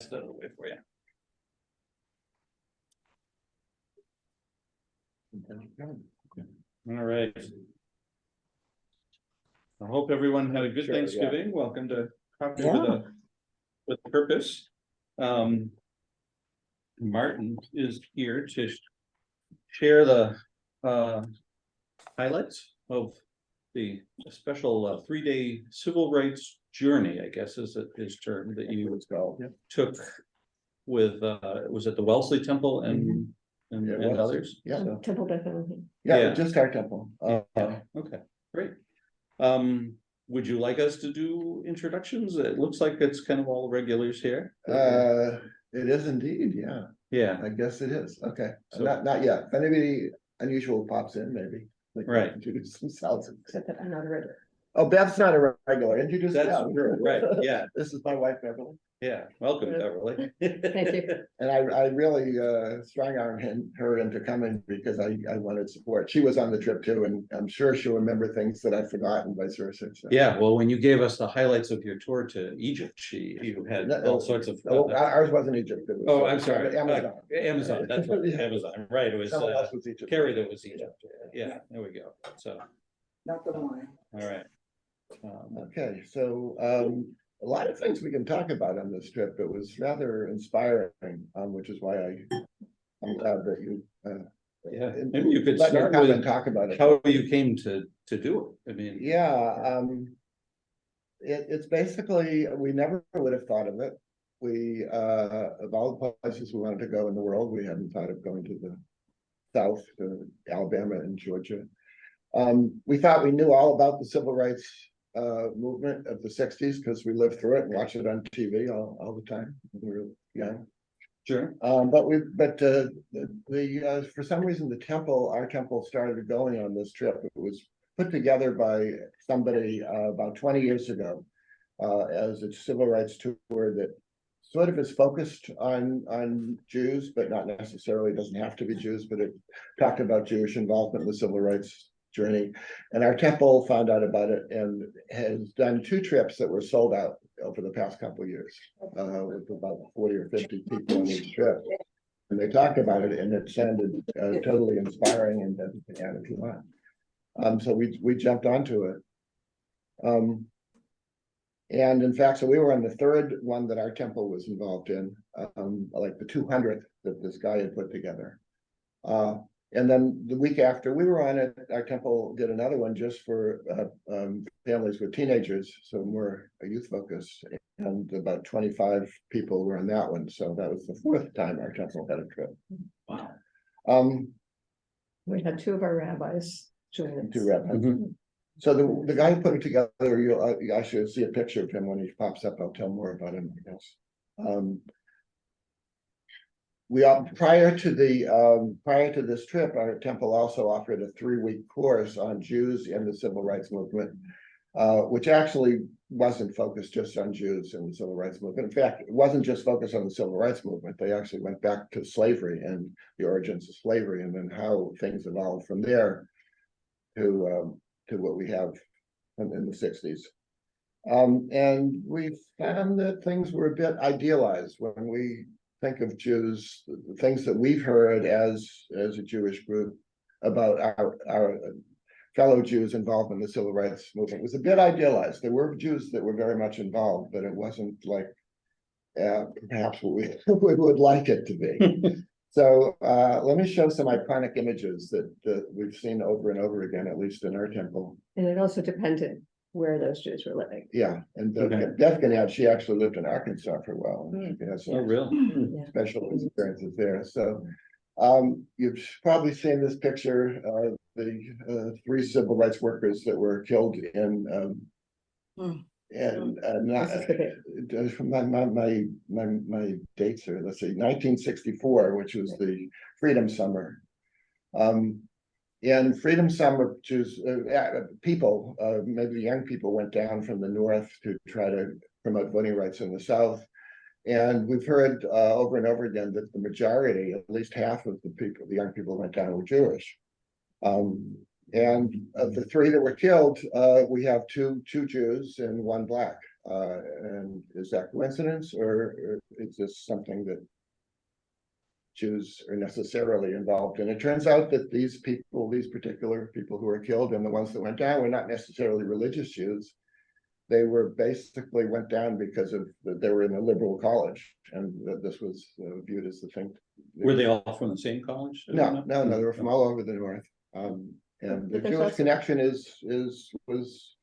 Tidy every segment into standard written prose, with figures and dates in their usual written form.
out of the way for you. All right. I hope everyone had a good Thanksgiving. Welcome to Coffee with Purpose. Martin is here to share the highlights of the special 3-day civil rights journey, I guess is his term, that you took with was it the Wellesley Temple and others? Yeah, So, temple definitely. yeah, just our temple. Okay, great. Would you like us to do introductions? It looks like it's kind of all regulars here. It is indeed, yeah. Yeah, I guess it is. Okay, So- not yet. If anybody unusual pops in, maybe they can Right. introduce themselves. Except that I'm not a regular. Oh, Beth's not a regular. Introduce that's Beth. true, right, yeah, This is my wife, Beverly, yeah, welcome, Beverly. Thank you. and I really strong armed her into coming because I wanted support. She was on the trip too, and I'm sure she'll remember things that I've forgotten, vice versa. So. Yeah, well, when you gave us the highlights of your tour to Egypt, you had all sorts of. Ours wasn't Egypt. It was, Oh, I'm sorry, Amazon. Amazon, that's what, Yeah. Amazon, right, it was Someone else was Egypt. Carrie that was Egypt, yeah, there we go, so, Not the one. all right. Okay, so a lot of things we can talk about on this trip. It was rather inspiring, which is why I'm glad that you Yeah, maybe you could let me start come and with talk about it. how you came to do it, I mean. Yeah, it's basically, we never would have thought of it. We of all the places we wanted to go in the world, we hadn't thought of going to the South, to Alabama and Georgia. We thought we knew all about the civil rights movement of the 60s because we lived through it and watched it on TV all the time when we were young. Sure. But for some reason our temple started going on this trip. It was put together by somebody about 20 years ago as a civil rights tour that sort of is focused on Jews, but not necessarily, doesn't have to be Jews, but it talked about Jewish involvement in the civil rights journey. And our temple found out about it and has done 2 trips that were sold out over the past couple of years, with about 40 or 50 people on each trip. And they talked about it and it sounded totally inspiring, and then you can add if you want. So we jumped onto it. And in fact, so we were on the 3rd one that our temple was involved in, like the 200th that this guy had put together. And then the week after we were on it, our temple did another one just for families with teenagers, so more a youth focus, and about 25 people were on that one. So that was the 4th time our temple had a trip. Wow. We had 2 of our rabbis join us. 2 rabbis. Mm-hmm. So the guy who put it together, I should see a picture of him when he pops up. I'll tell more about him, I guess. We prior to this trip, our temple also offered a 3-week course on Jews and the civil rights movement, which actually wasn't focused just on Jews and the civil rights movement. In fact, it wasn't just focused on the civil rights movement. They actually went back to slavery and the origins of slavery, and then how things evolved from there to what we have in the 60s. And we found that things were a bit idealized when we think of Jews, the things that we've heard as a Jewish group about our fellow Jews involved in the civil rights movement was a bit idealized. There were Jews that were very much involved, but it wasn't like perhaps what we would like it to be. So let me show some iconic images that we've seen over and over again, at least in our temple. And it also depended where those Jews were living. Yeah, and Okay. Beth can add, she actually lived in Arkansas for a while. And she has Oh, some really? Yeah. special experiences there. So you've probably seen this picture of the 3 civil rights workers that were killed in not my dates are, let's see, 1964, which was the Freedom Summer. And Freedom Summer, which is people, maybe young people, went down from the north to try to promote voting rights in the South. And we've heard over and over again that the majority, at least half of the young people went down were Jewish. And of the 3 that were killed, we have two Jews and 1 Black. And is that coincidence, or is this something that Jews are necessarily involved in? It turns out that these people, these particular people who were killed and the ones that went down were not necessarily religious Jews. They were basically went down because of they were in a liberal college, and this was viewed as the thing. Were they all from the same college? No, they were from all over the north. And the But there's Jewish also- connection was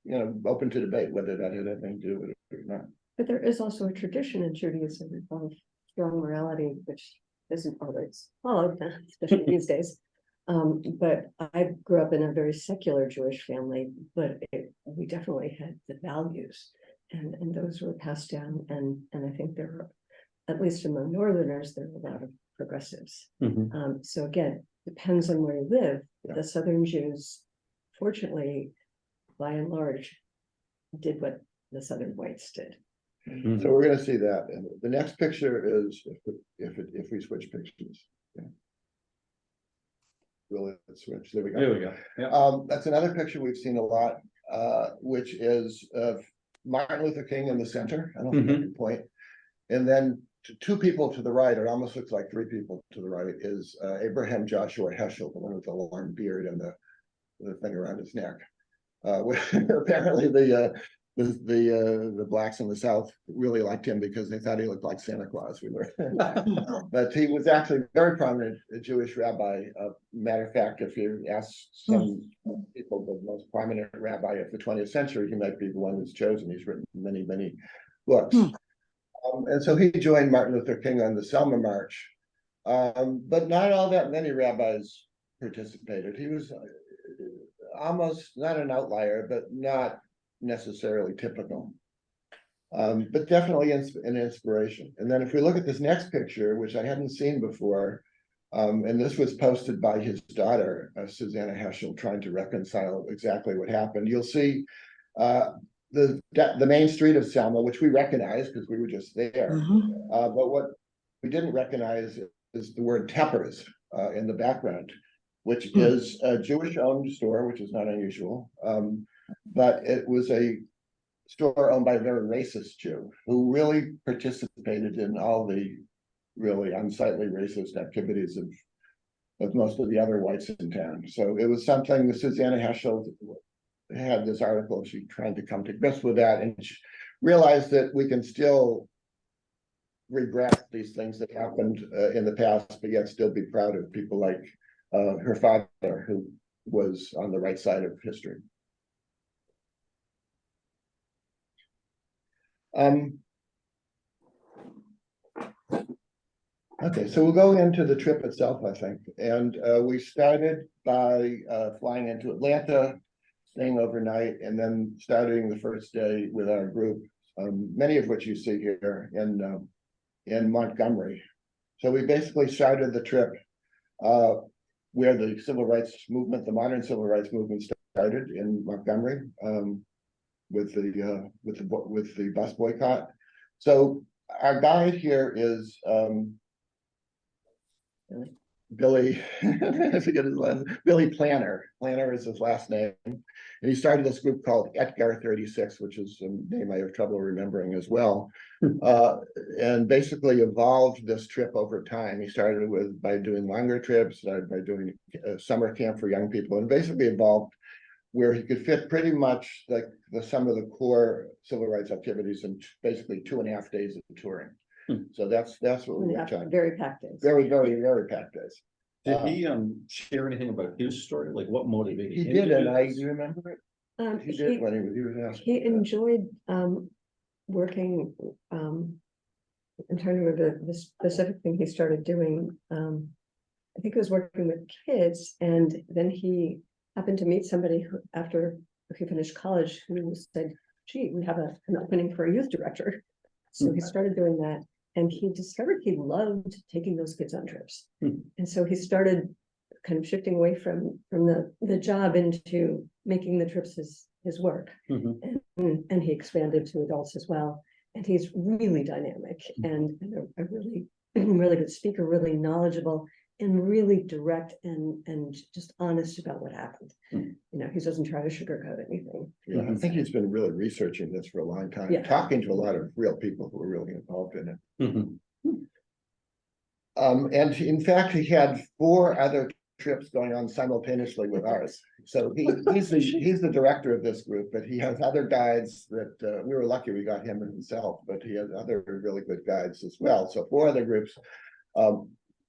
open to debate whether that had anything to do with it or not. But there is also a tradition in Judaism of strong morality, which isn't always followed, especially these days. But I grew up in a very secular Jewish family, but we definitely had the values, and those were passed down. And I think there were, at least among Northerners, there were a lot of progressives. Mhm. So again, depends on where you live. Yeah. The Southern Jews, fortunately, by and large, did what the Southern whites did. Mhm. So we're going to see that. And the next picture is if we switch pictures. Yeah. Will it switch? There we go. There we go. Yeah. That's another picture we've seen a lot, which is of Martin Luther King in the center. I don't think that's the point. And then two people to the right, it almost looks like three people to the right, is Abraham Joshua Heschel, the one with the long beard and the thing around his neck. Apparently the blacks in the South really liked him because they thought he looked like Santa Claus. But he was actually a very prominent Jewish rabbi. Matter of fact, if you ask some people, the most prominent rabbi of the 20th century, he might be the one who's chosen. He's written many, many books. And so he joined Martin Luther King on the Selma March. But not all that many rabbis participated. He was almost not an outlier, but not necessarily typical. But definitely an inspiration. And then if we look at this next picture, which I hadn't seen before, and this was posted by his daughter, Susanna Heschel, trying to reconcile exactly what happened. You'll see the main street of Selma, which we recognize because we were just there. But what we didn't recognize is the word Teppers in the background, which is a Jewish-owned store, which is not unusual. But it was a store owned by a very racist Jew who really participated in all the really unsightly racist activities of most of the other whites in town. So it was something that Susanna Heschel had this article, she tried to come to grips with that, and she realized that we can still regret these things that happened in the past, but yet still be proud of people like her father, who was on the right side of history. Okay, so we'll go into the trip itself, I think. And we started by flying into Atlanta, staying overnight, and then starting the first day with our group, many of which you see here in Montgomery. So we basically started the trip where the civil rights movement, the modern civil rights movement, started in Montgomery with the bus boycott. So our guide here is Billy, I forget his last name, Billy Planner. Planner is his last name. And he started this group called Edgar 36, which is a name I have trouble remembering as well. And basically evolved this trip over time. He started by doing longer trips, started by doing a summer camp for young people, and basically evolved where he could fit pretty much like some of the core civil rights activities in basically 2.5 days of touring. So that's what we were talking. Very packed days. Very, very, very packed days. Did he share anything about his story? Like what motivated He him did, to do and this? you remember it? He did when he was asked. He enjoyed working. I'm trying to remember the specific thing he started doing. I think he was working with kids, and then he happened to meet somebody who, after he finished college, who said, "Gee, we have an opening for a youth director." So he started doing that, and he discovered he loved taking those kids on trips. And so he started kind of shifting away from the job into making the trips his work. And he expanded to adults as well. And he's really dynamic and a really, really good speaker, really knowledgeable. and really direct and just honest about what happened. Hmm. You know, he doesn't try to sugarcoat anything. Yeah, I think he's been really researching this for a long time, Yeah. talking to a lot of real people who are really involved in it. Mhm. And in fact, he had 4 other trips going on simultaneously with ours. So he's the director of this group, but he has other guides that we were lucky we got him himself, but he has other really good guides as well. So 4 other groups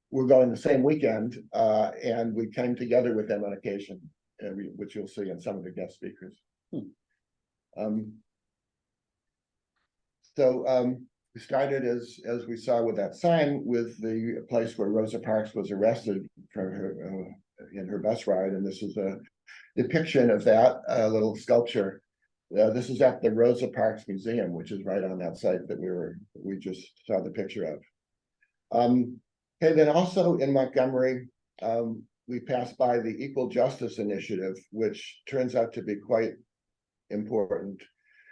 were going the same weekend, and we came together with them on occasion, which you'll see in some of the guest speakers. We started as we saw with that sign with the place where Rosa Parks was arrested for her in her bus ride, and this is a depiction of that little sculpture. This is at the Rosa Parks Museum, which is right on that site that we just saw the picture of. Okay, then also in Montgomery, we passed by the Equal Justice Initiative, which turns out to be quite important.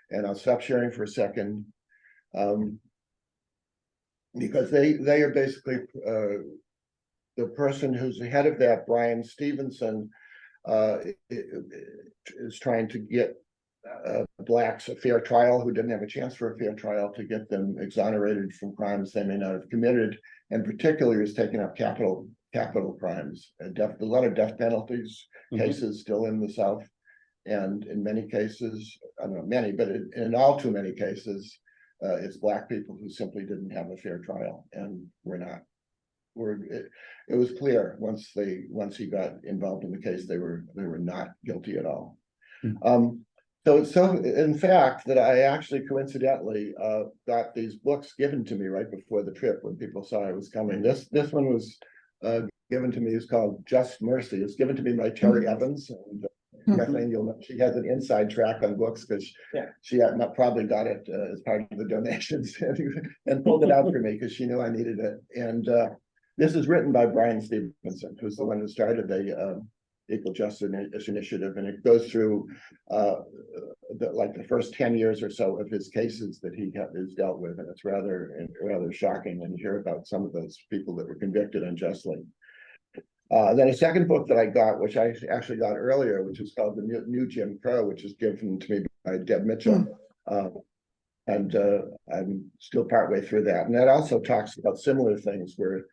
And I'll stop sharing for a second. Because they are basically the person who's the head of that, Brian Stevenson, is trying to get blacks a fair trial who didn't have a chance for a fair trial, to get them exonerated from crimes they may not have committed, and particularly is taking up capital crimes, a lot of death penalties cases still in the South, and in many cases, I don't know many, but in all too many cases, it's black people who simply didn't have a fair trial, and it was clear once he got involved in the case, they were not guilty at all. So in fact that I actually coincidentally got these books given to me right before the trip when people saw I was coming. This one was given to me. It's called Just Mercy. It's given to me by Terry Evans, and Kathleen, you'll know she has an inside track on books because she had probably got it as part of the donations and pulled it out for me because she knew I needed it. And this is written by Brian Stevenson, who's the one who started the Equal Justice Initiative, and it goes through the first 10 years or so of his cases that he has dealt with, and it's rather shocking when you hear about some of those people that were convicted unjustly. Then a second book that I got, which I actually got earlier, which is called The New Jim Crow, which is given to me by Deb Mitchell. And I'm still partway through that. And that also talks about similar things where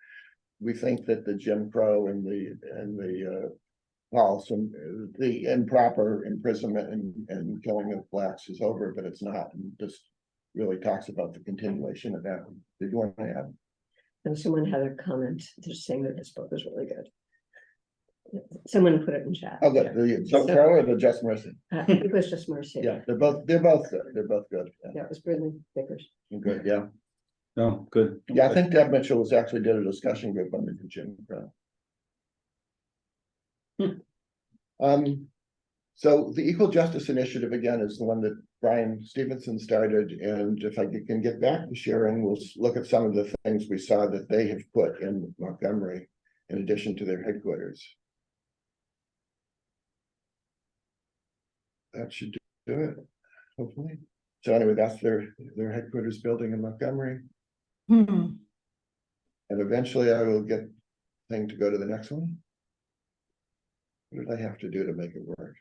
we think that the Jim Crow and the improper imprisonment and killing of blacks is over, but it's not. And this really talks about the continuation of that. Did you want to add? And someone had a comment just saying that this book was really good. Someone put it in chat. Oh, good. The Jim Crow or the Just Mercy? It was Just Mercy. Yeah, they're both good. They're both good. Yeah, it was Bridley Vickers. Good, yeah. Oh, good. Yeah, I think Deb Mitchell was actually did a discussion group on the Jim Crow. So the Equal Justice Initiative, again, is the one that Brian Stevenson started, and if I can get back to sharing, we'll look at some of the things we saw that they have put in Montgomery in addition to their headquarters. That should do it, hopefully. So anyway, that's their headquarters building in Montgomery. And eventually I will get thing to go to the next one. What did I have to do to make it work?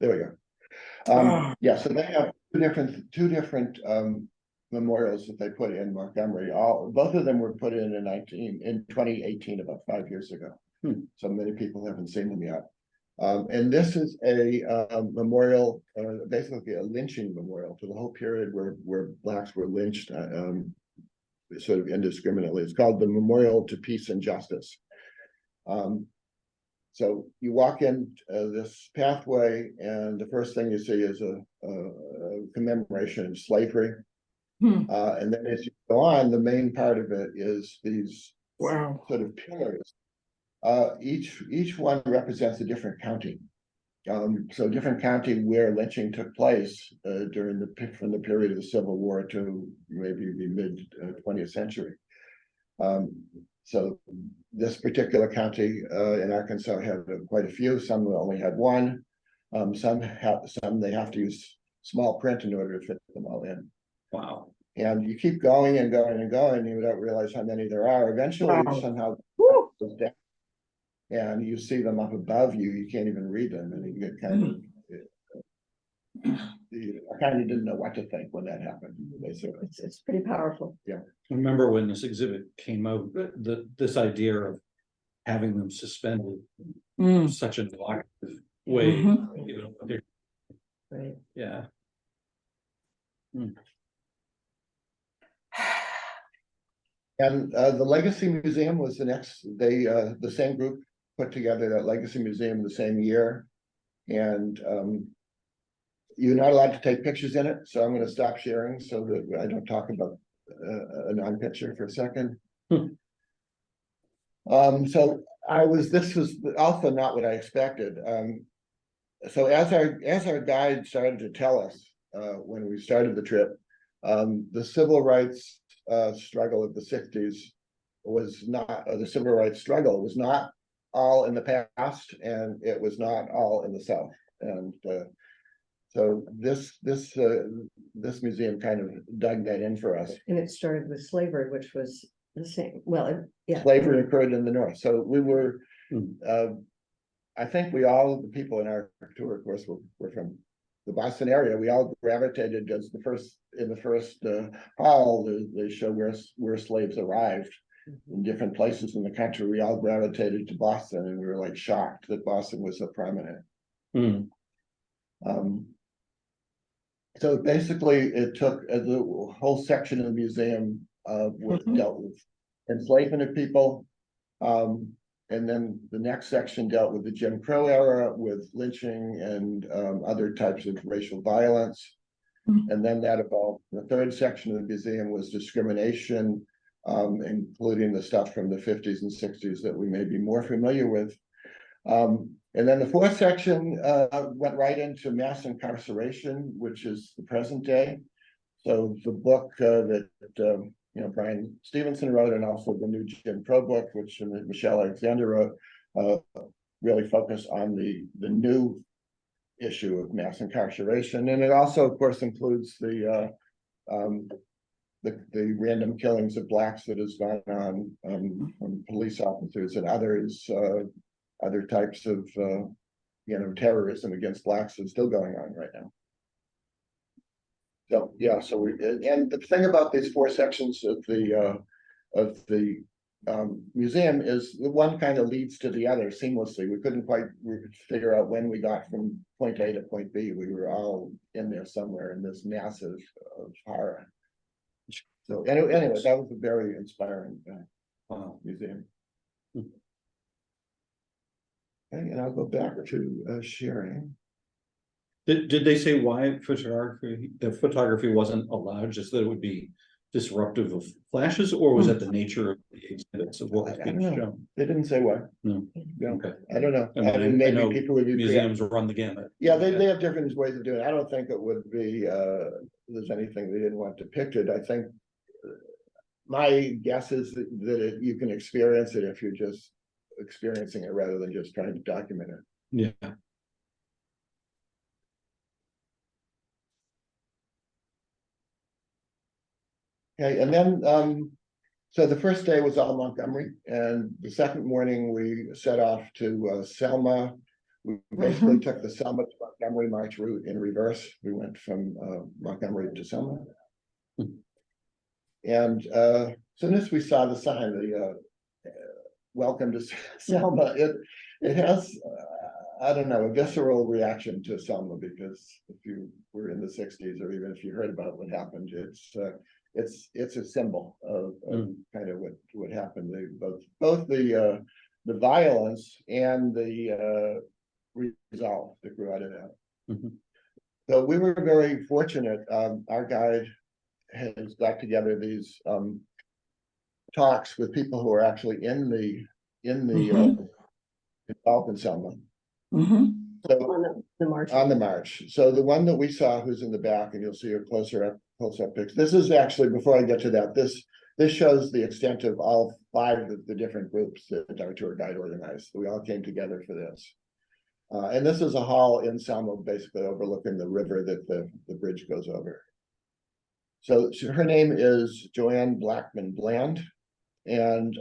There we go. Yeah, so they have two different memorials that they put in Montgomery. Both of them were put in 2018, about 5 years ago. So many people haven't seen them yet. And this is a memorial, basically a lynching memorial for the whole period where blacks were lynched sort of indiscriminately. It's called the Memorial to Peace and Justice. So you walk in this pathway, and the first thing you see is a commemoration of slavery. And then as you go on, the main part of it is these sort of pillars. Each one represents a different county. So different county where lynching took place from the period of the Civil War to maybe the mid 20th century. So this particular county in Arkansas had quite a few. Some only had one. Some they have to use small print in order to fit them all in. Wow. And you keep going and going and going, you don't realize how many there are. Eventually, Wow. somehow, Woo. goes down, and you see them up above you, you can't even read them, and you get kind of. I kind of didn't know what to think when that happened, basically. It's pretty powerful. I remember when this exhibit came out, this idea of having them suspended Mm. such an evocative way. Mhm. Even though they're- Right. Yeah. And the Legacy Museum was the next, the same group put together that Legacy Museum the same year. And you're not allowed to take pictures in it, so I'm gonna stop sharing so that I don't talk about a non-picture for a second. So this was also not what I expected. So as our guide started to tell us, when we started the trip, the civil rights struggle of the 60s was not, the civil rights struggle was not all in the past, and it was not all in the South. And so this museum kind of dug that in for us. And it started with slavery, which was the same, well, yeah. Slavery occurred in the North, so we were, I think we all, the people in our tour, of course, were from the Boston area. We all gravitated as in the first hall, they show where slaves arrived in different places in the country. We all gravitated to Boston, and we were like shocked that Boston was so prominent. So basically, it took the whole section of the museum dealt with enslavement of people. And then the next section dealt with the Jim Crow era, with lynching and other types of racial violence. And then that evolved. The third section of the museum was discrimination, including the stuff from the 50s and 60s that we may be more familiar with. And then the fourth section went right into mass incarceration, which is the present day. So the book that Brian Stevenson wrote, and also the new Jim Crow book, which Michelle Alexander wrote, really focused on the new issue of mass incarceration. And it also, of course, includes the random killings of blacks that has gone on from police officers and others, other types of terrorism against blacks is still going on right now. So yeah, so and the thing about these four sections of the museum is the one kind of leads to the other seamlessly. We couldn't quite figure out when we got from point A to point B. We were all in there somewhere in this massive horror. So anyway, that was a very inspiring museum. Okay, and I'll go back to sharing. Did they say why the photography wasn't allowed, just that it would be disruptive of flashes, or was that the nature of the exhibits of what was I being don't know. shown? They didn't say why. No. No, Okay. I don't know. I mean, I Maybe know people would be museums run the gamut. Yeah, they have different ways of doing it. I don't think it would be there's anything they didn't want depicted. I think my guess is that you can experience it if you're just experiencing it rather than just trying to document it. Yeah. Okay, and then so the first day was all Montgomery, and the second morning we set off to Selma. We basically took the Selma to Montgomery March route in reverse. We went from Montgomery to Selma. And as soon as we saw the sign, the welcome to Selma, it has I don't know, a visceral reaction to Selma, because if you were in the 60s, or even if you heard about what happened, it's a symbol of kind of what happened. Both the violence and the resolve that grew out of that. So we were very fortunate. Our guide has got together these talks with people who are actually involved in Selma. So On the march. on the march. So the one that we saw, who's in the back, and you'll see a close up picture. This is actually, before I get to that, this shows the extent of all 5 of the different groups that our tour guide organized. We all came together for this. And this is a hall in Selma, basically overlooking the river that the bridge goes over. her name is Joanne Blackman Bland, and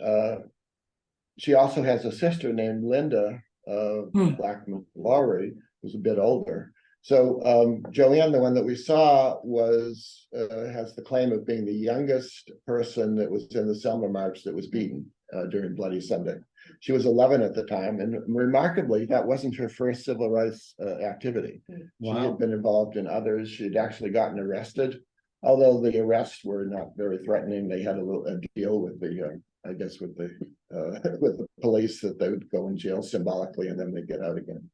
she also has a sister named Linda Blackman Lowry, who's a bit older. So Joanne, the one that we saw, was has the claim of being the youngest person that was in the Selma March that was beaten during Bloody Sunday. She was 11 at the time, and remarkably, that wasn't her first civil rights activity. Wow. She had been involved in others. She'd actually gotten arrested, although the arrests were not very threatening. They had a deal with the I guess with the police that they would go in jail symbolically and then they get out again.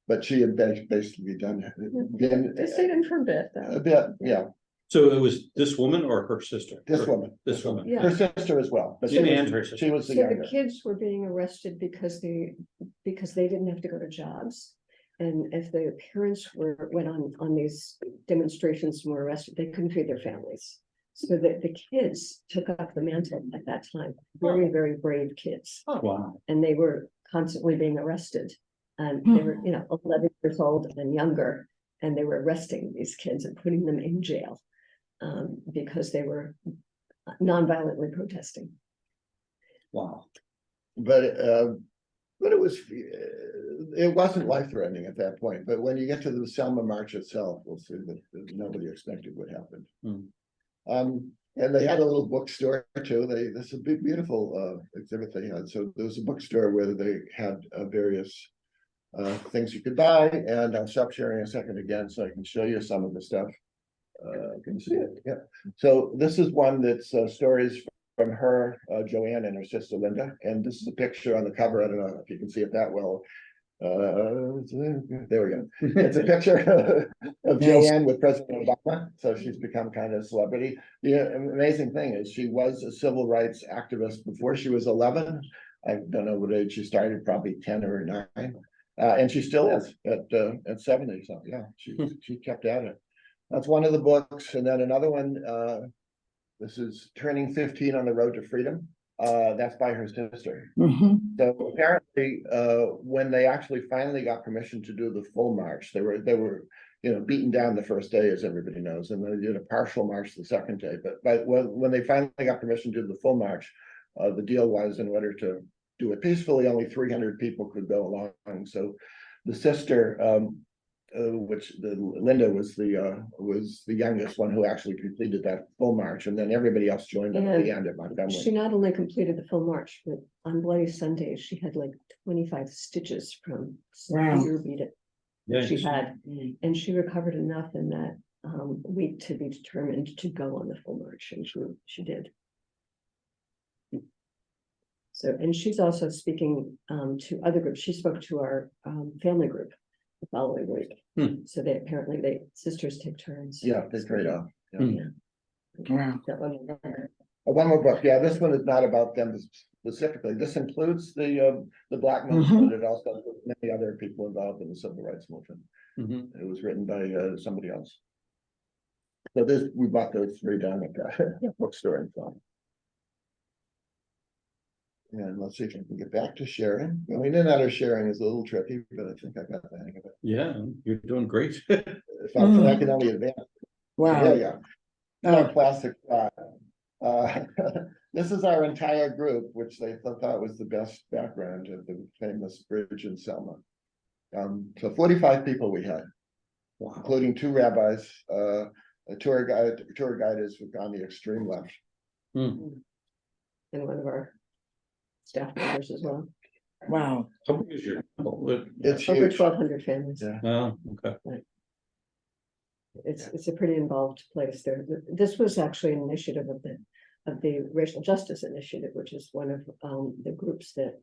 But she had basically done. They stayed in for a bit, though. A bit, yeah. So it was this woman or her sister? This woman. This woman. Yeah. Her sister as well. But She was the So younger. the kids were being arrested because they didn't have to go to jobs. And if the parents went on these demonstrations and were arrested, they couldn't feed their families. So the kids took up the mantle at that time. Very, very brave kids. Oh, wow. And they were constantly being arrested. And they were, 11 years old and younger. And they were arresting these kids and putting them in jail because they were nonviolently protesting. Wow. But it wasn't life-threatening at that point. But when you get to the Selma March itself, we'll see that nobody expected what happened. And they had a little bookstore too. This is a big, beautiful exhibit they had. So there was a bookstore where they had various things you could buy, and I'll stop sharing a second again so I can show you some of the stuff. Can you see it? Yeah. So this is one that's stories from her, Joanne, and her sister Linda, and this is a picture on the cover. I don't know if you can see it that well. There we go. It's a picture of Joanne with President Obama. So she's become kind of a celebrity. The amazing thing is she was a civil rights activist before she was 11. I don't know what age she started, probably 10 or 9. And she still is at 70. So yeah, she kept at it. That's one of the books. And then another one, this is Turning 15 on the Road to Freedom. That's by her sister. So apparently, when they actually finally got permission to do the full march, they were beaten down the first day, as everybody knows, and they did a partial march the second day. But when they finally got permission to do the full march, the deal was, in order to do it peacefully, only 300 people could go along. So the sister, Linda was the youngest one who actually completed that full march, and then everybody else joined them at the end at Montgomery. She not only completed the full march, but on Bloody Sunday, she had like 25 stitches from severe beat it. Yeah, she had, and she recovered enough in that week to be determined to go on the full march, and she did. So, and she's also speaking to other groups. She spoke to our family group the following week. So they sisters take turns. Yeah, they trade off. Yeah. Wow. One more book. Yeah, this one is not about them specifically. This includes the Black movement, but it also includes many other people involved in the civil rights movement. It was written by somebody else. So we bought those 3 down at the bookstore and so on. And let's see if I can get back to sharing. Going in and out of sharing is a little tricky, but I think I got the hang of it. Yeah, you're doing great. If I can only advance. Wow. There you go. Our plastic. This is our entire group, which they thought was the best background of the famous bridge in Selma. So 45 people we had, including 2 rabbis, a tour guide is on the extreme left. And one of our staff members as well. Wow. How big is your temple? It's Over huge. 1,200 families. Yeah. Oh, okay. It's a pretty involved place there. This was actually an initiative of the Racial Justice Initiative, which is one of the groups that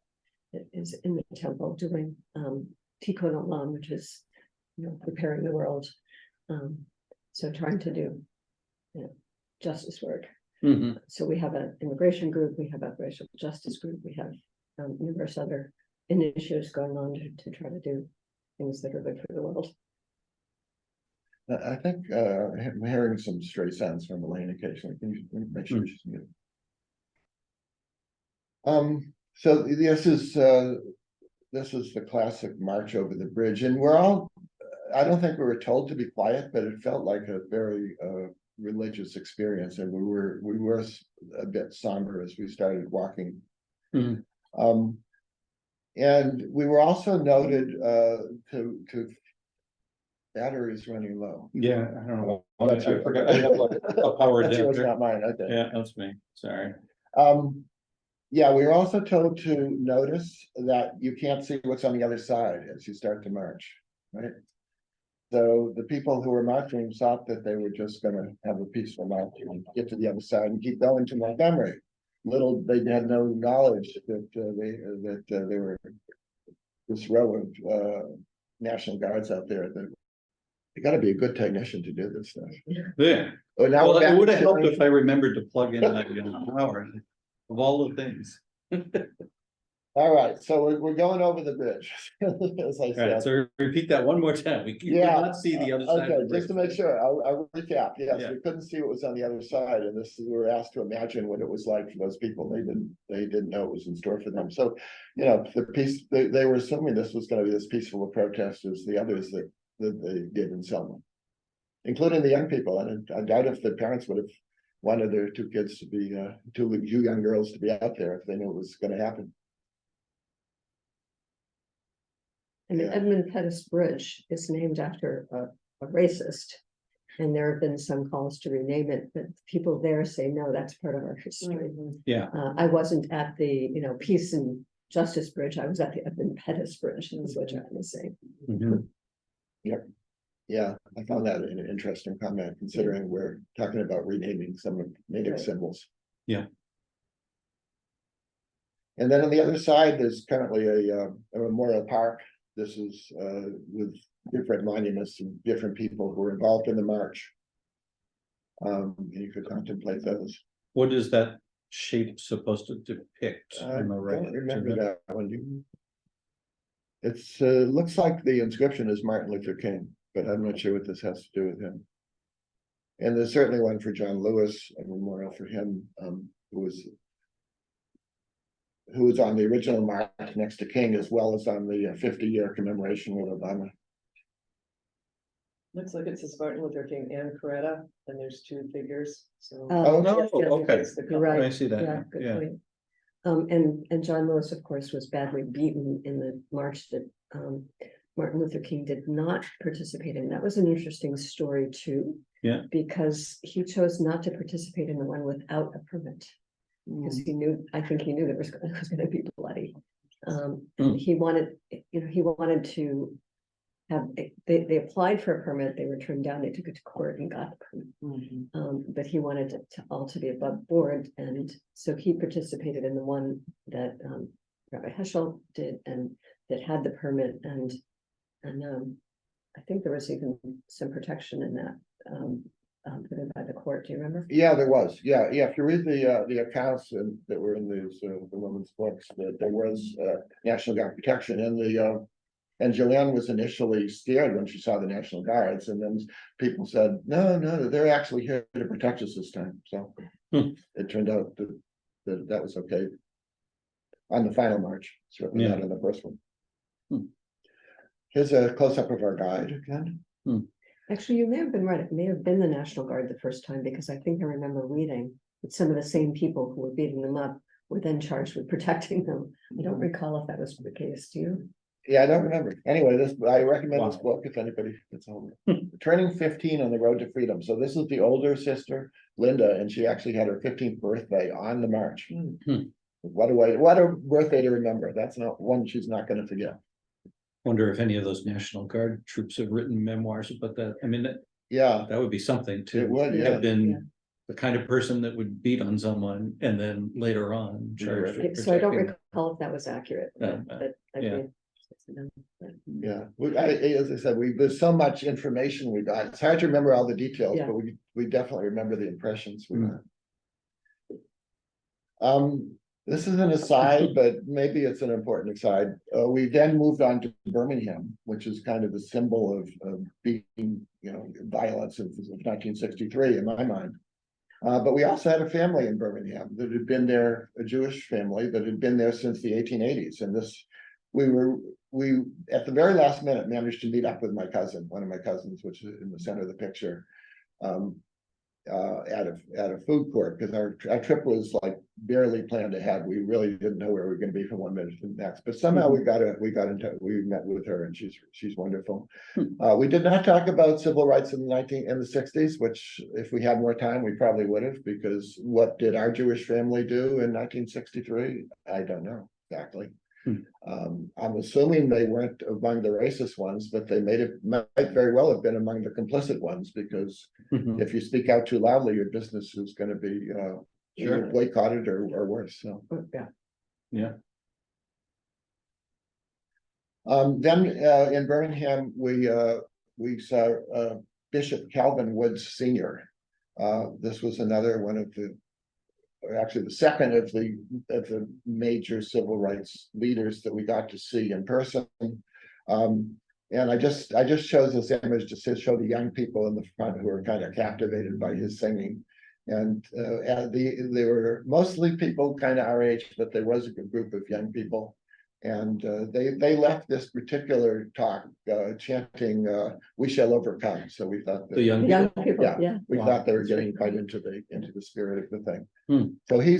is in the temple doing Tikkun Olam, which is preparing the world. So trying to do justice work. So we have an immigration group, we have a racial justice group, we have numerous other initiatives going on to try to do things that are good for the world. I think I'm hearing some stray sounds from Elaine occasionally. Can you make sure she's muted? So this is the classic march over the bridge, and we're all, I don't think we were told to be quiet, but it felt like a very religious experience, and we were a bit somber as we started walking. Mhm. And we were also noted to batteries running low. Yeah, I don't know. I That's you. forgot. I have a power That's yours, adapter. not mine. Okay. Yeah, that's me. Sorry. Yeah, we were also told to notice that you can't see what's on the other side as you start to march, right? So the people who were marching thought that they were just gonna have a peaceful march and get to the other side and keep going to Montgomery. Little, they had no knowledge that there were this row of National Guards out there that you gotta be a good technician to do this stuff. Yeah. Oh, now Well, we're it back would to have helped sharing- if I remembered to plug in my power of all the things. All right, so we're going over the bridge, as I All right, said. so repeat that one more time. We could Yeah, not see the other side. Okay, of the just to bridge. make sure, I'll recap. Yes, Yeah. we couldn't see what was on the other side, and we were asked to imagine what it was like for those people. They didn't know it was in store for them. So, you know, they were assuming this was gonna be as peaceful a protest as the others that they did in Selma, including the young people. And I doubt if the parents would have wanted their two kids to be, two young girls to be out there if they knew it was gonna happen. And the Yeah. Edmund Pettus Bridge is named after a racist. And there have been some calls to rename it, but people there say, no, that's part of our history. Yeah. I wasn't at the, Peace and Justice Bridge. I was at the Edmund Pettus Bridge, is what I'm saying. Mhm. Yeah, I found that an interesting comment, considering we're talking about renaming some of native Right. symbols. Yeah. And then on the other side, there's currently a memorial park. This is with different monuments and different people who were involved in the march. You could contemplate those. What is that shape supposed to depict? I on the right? don't remember Is it- that one. It's looks like the inscription is Martin Luther King, but I'm not sure what this has to do with him. And there's certainly one for John Lewis, a memorial for him, who was on the original march next to King, as well as on the 50-year commemoration with Obama. Looks like it says Martin Luther King and Coretta, and there's two figures, so. Oh, no, Yes, yes, okay. it's the You're right. I see that. Yeah, now. good Yeah. point. And John Lewis, of course, was badly beaten in the march that Martin Luther King did not participate in. That was an interesting story too. Yeah. Because he chose not to participate in the one without a permit. Because I think he knew that it was gonna be bloody. And he wanted to have, they applied for a permit, they were turned down, they took it to court and got the permit. But he wanted it to all to be above board, and so he participated in the one that Rabbi Heschel did, and that had the permit, and I think there was even some protection in that put in by the court. Do you remember? Yeah, there was. Yeah. If you read the accounts that were in these the women's books, that there was National Guard protection, and Joanne was initially scared when she saw the National Guards, and then people said, no, they're actually here to protect us this time. So it turned out that was okay on the final march, certainly not on the first one. Here's a close-up of our guide again. Actually, you may have been right. It may have been the National Guard the first time, because I think I remember reading that some of the same people who were beating them up were then charged with protecting them. I don't recall if that was the case. Do you? Yeah, I don't remember. Anyway, I recommend this Wow. book if anybody gets home. Turning 15 on the road to freedom. So this is the older sister, Linda, and she actually had her 15th birthday on the march. What a birthday to remember. That's not one she's not going to forget. Wonder if any of those National Guard troops have written memoirs about that. I mean, Yeah, that would be something to it would, have yeah. been the kind of person that would beat on someone and then later on charged with So I don't protecting. recall if that was accurate. But I yeah. think- Yeah. As I said, there's so much information we got. It's hard to remember all the details, Yeah. but we definitely remember the impressions we Mm. got. This is an aside, but maybe it's an important aside. We then moved on to Birmingham, which is kind of the symbol of beating, violence of 1963 in my mind. But we also had a family in Birmingham that had been there, a Jewish family that had been there since the 1880s. And we at the very last minute managed to meet up with my cousin, one of my cousins, which is in the center of the picture. at a food court, because our trip was like barely planned ahead. We really didn't know where we were gonna be from one minute to the next, but somehow we met with her, and she's wonderful. We did not talk about civil rights in the '60s, which if we had more time, we probably would have, because what did our Jewish family do in 1963? I don't know exactly. I'm assuming they weren't among the racist ones, but they might very well have been among the complicit ones, because if you speak out too loudly, your business is going to be either boycotted or worse. So Yeah. then in Birmingham, we saw Bishop Calvin Woods Sr. This was another one of the, actually the second of the major civil rights leaders that we got to see in person. And I just chose this image to show the young people in the front who were kind of captivated by his singing. And they were mostly people kind of our age, but there was a good group of young people. And they left this particular talk chanting "We shall overcome." So we thought that The young people, yeah, we thought they were getting quite into the spirit of the thing.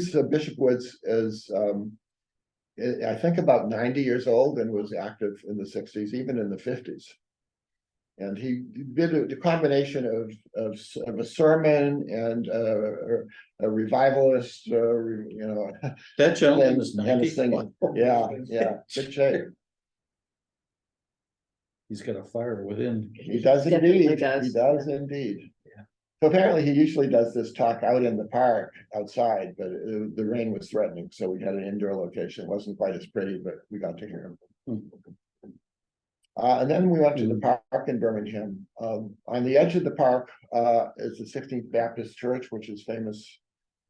So Bishop Woods is I think about 90 years old, and was active in the '60s, even in the '50s. And he did a combination of a sermon and a revivalist, That gentleman is and 90. singing. Yeah, good shape. He's got a fire within. He does Definitely indeed. does, He does yeah. indeed. Yeah. So apparently he usually does this talk out in the park outside, but the rain was threatening, so we had an indoor location. It wasn't quite as pretty, but we got to hear him. And then we went to the park in Birmingham. On the edge of the park is the 16th Baptist Church, which is famous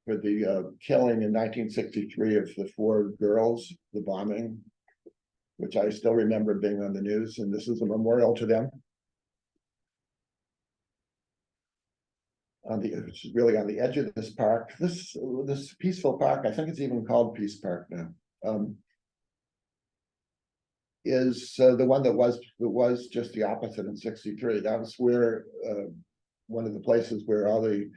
for the killing in 1963 of the 4 girls, the bombing, which I still remember being on the news, and this is a memorial to them. Which is really on the edge of this park. This peaceful park, I think it's even called Peace Park now. Is the one that was just the opposite in '63. That was where one of the places where all the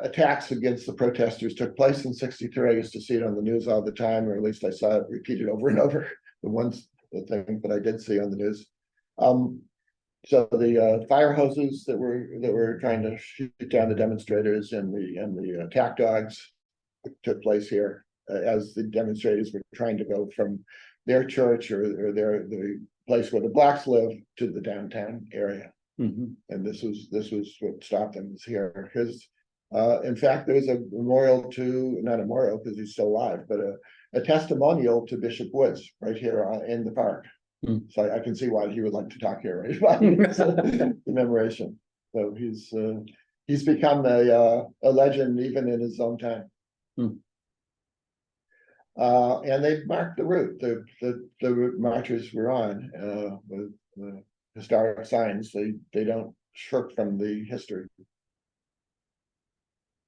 attacks against the protesters took place in '63. I used to see it on the news all the time, or at least I saw it repeated over and over. The thing that I did see on the news. So the fire hoses that were trying to shoot down the demonstrators and the attack dogs took place here. As the demonstrators were trying to go from their church or the place where the blacks live to the downtown area. And this was what stopped them, was here. In fact, there was a memorial not a memorial because he's still alive, but a testimonial to Bishop Woods right here in the park. So I can see why he would like to talk here, right? Commemoration. So he's become a legend even in his own time. And they marked the route the route marchers were on with historic signs. They don't shirk from the history.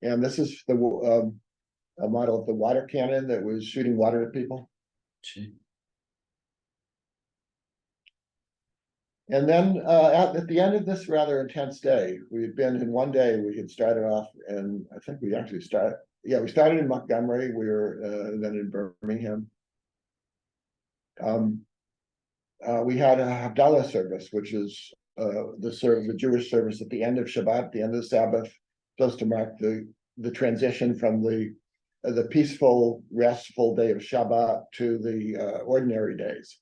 And this is a model of the water cannon that was shooting water at people. And then at the end of this rather intense day, we had been in one day, we had started off, and I think we actually started. Yeah, we started in Montgomery. We were then in Birmingham. We had a Havdalah service, which is the Jewish service at the end of Shabbat, the end of the Sabbath, supposed to mark the transition from the peaceful, restful day of Shabbat to the ordinary days.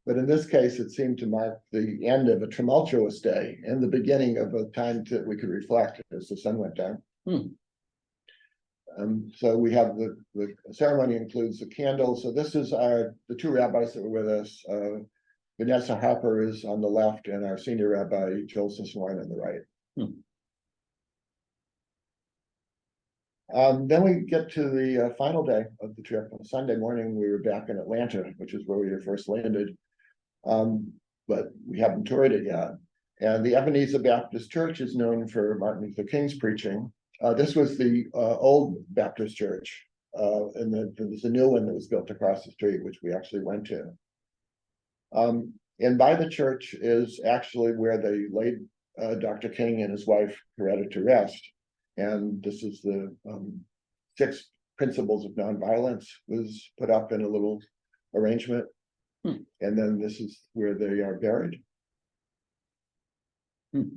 But in this case, it seemed to mark the end of a tumultuous day and the beginning of a time that we could reflect as the sun went down. So we have the ceremony includes the candles. So this is the 2 rabbis that were with us. Vanessa Harper is on the left, and our senior rabbi, Joel Siswan, on the right. Then we get to the final day of the trip. On Sunday morning, we were back in Atlanta, which is where we had first landed. But we haven't toured it yet. And the Ebenezer Baptist Church is known for Martin Luther King's preaching. This was the old Baptist church, and there was a new one that was built across the street, which we actually went to. And by the church is actually where they laid Dr. King and his wife Coretta to rest. And this is the 6 principles of nonviolence was put up in a little arrangement. Hmm. And then this is where they are buried. Hmm.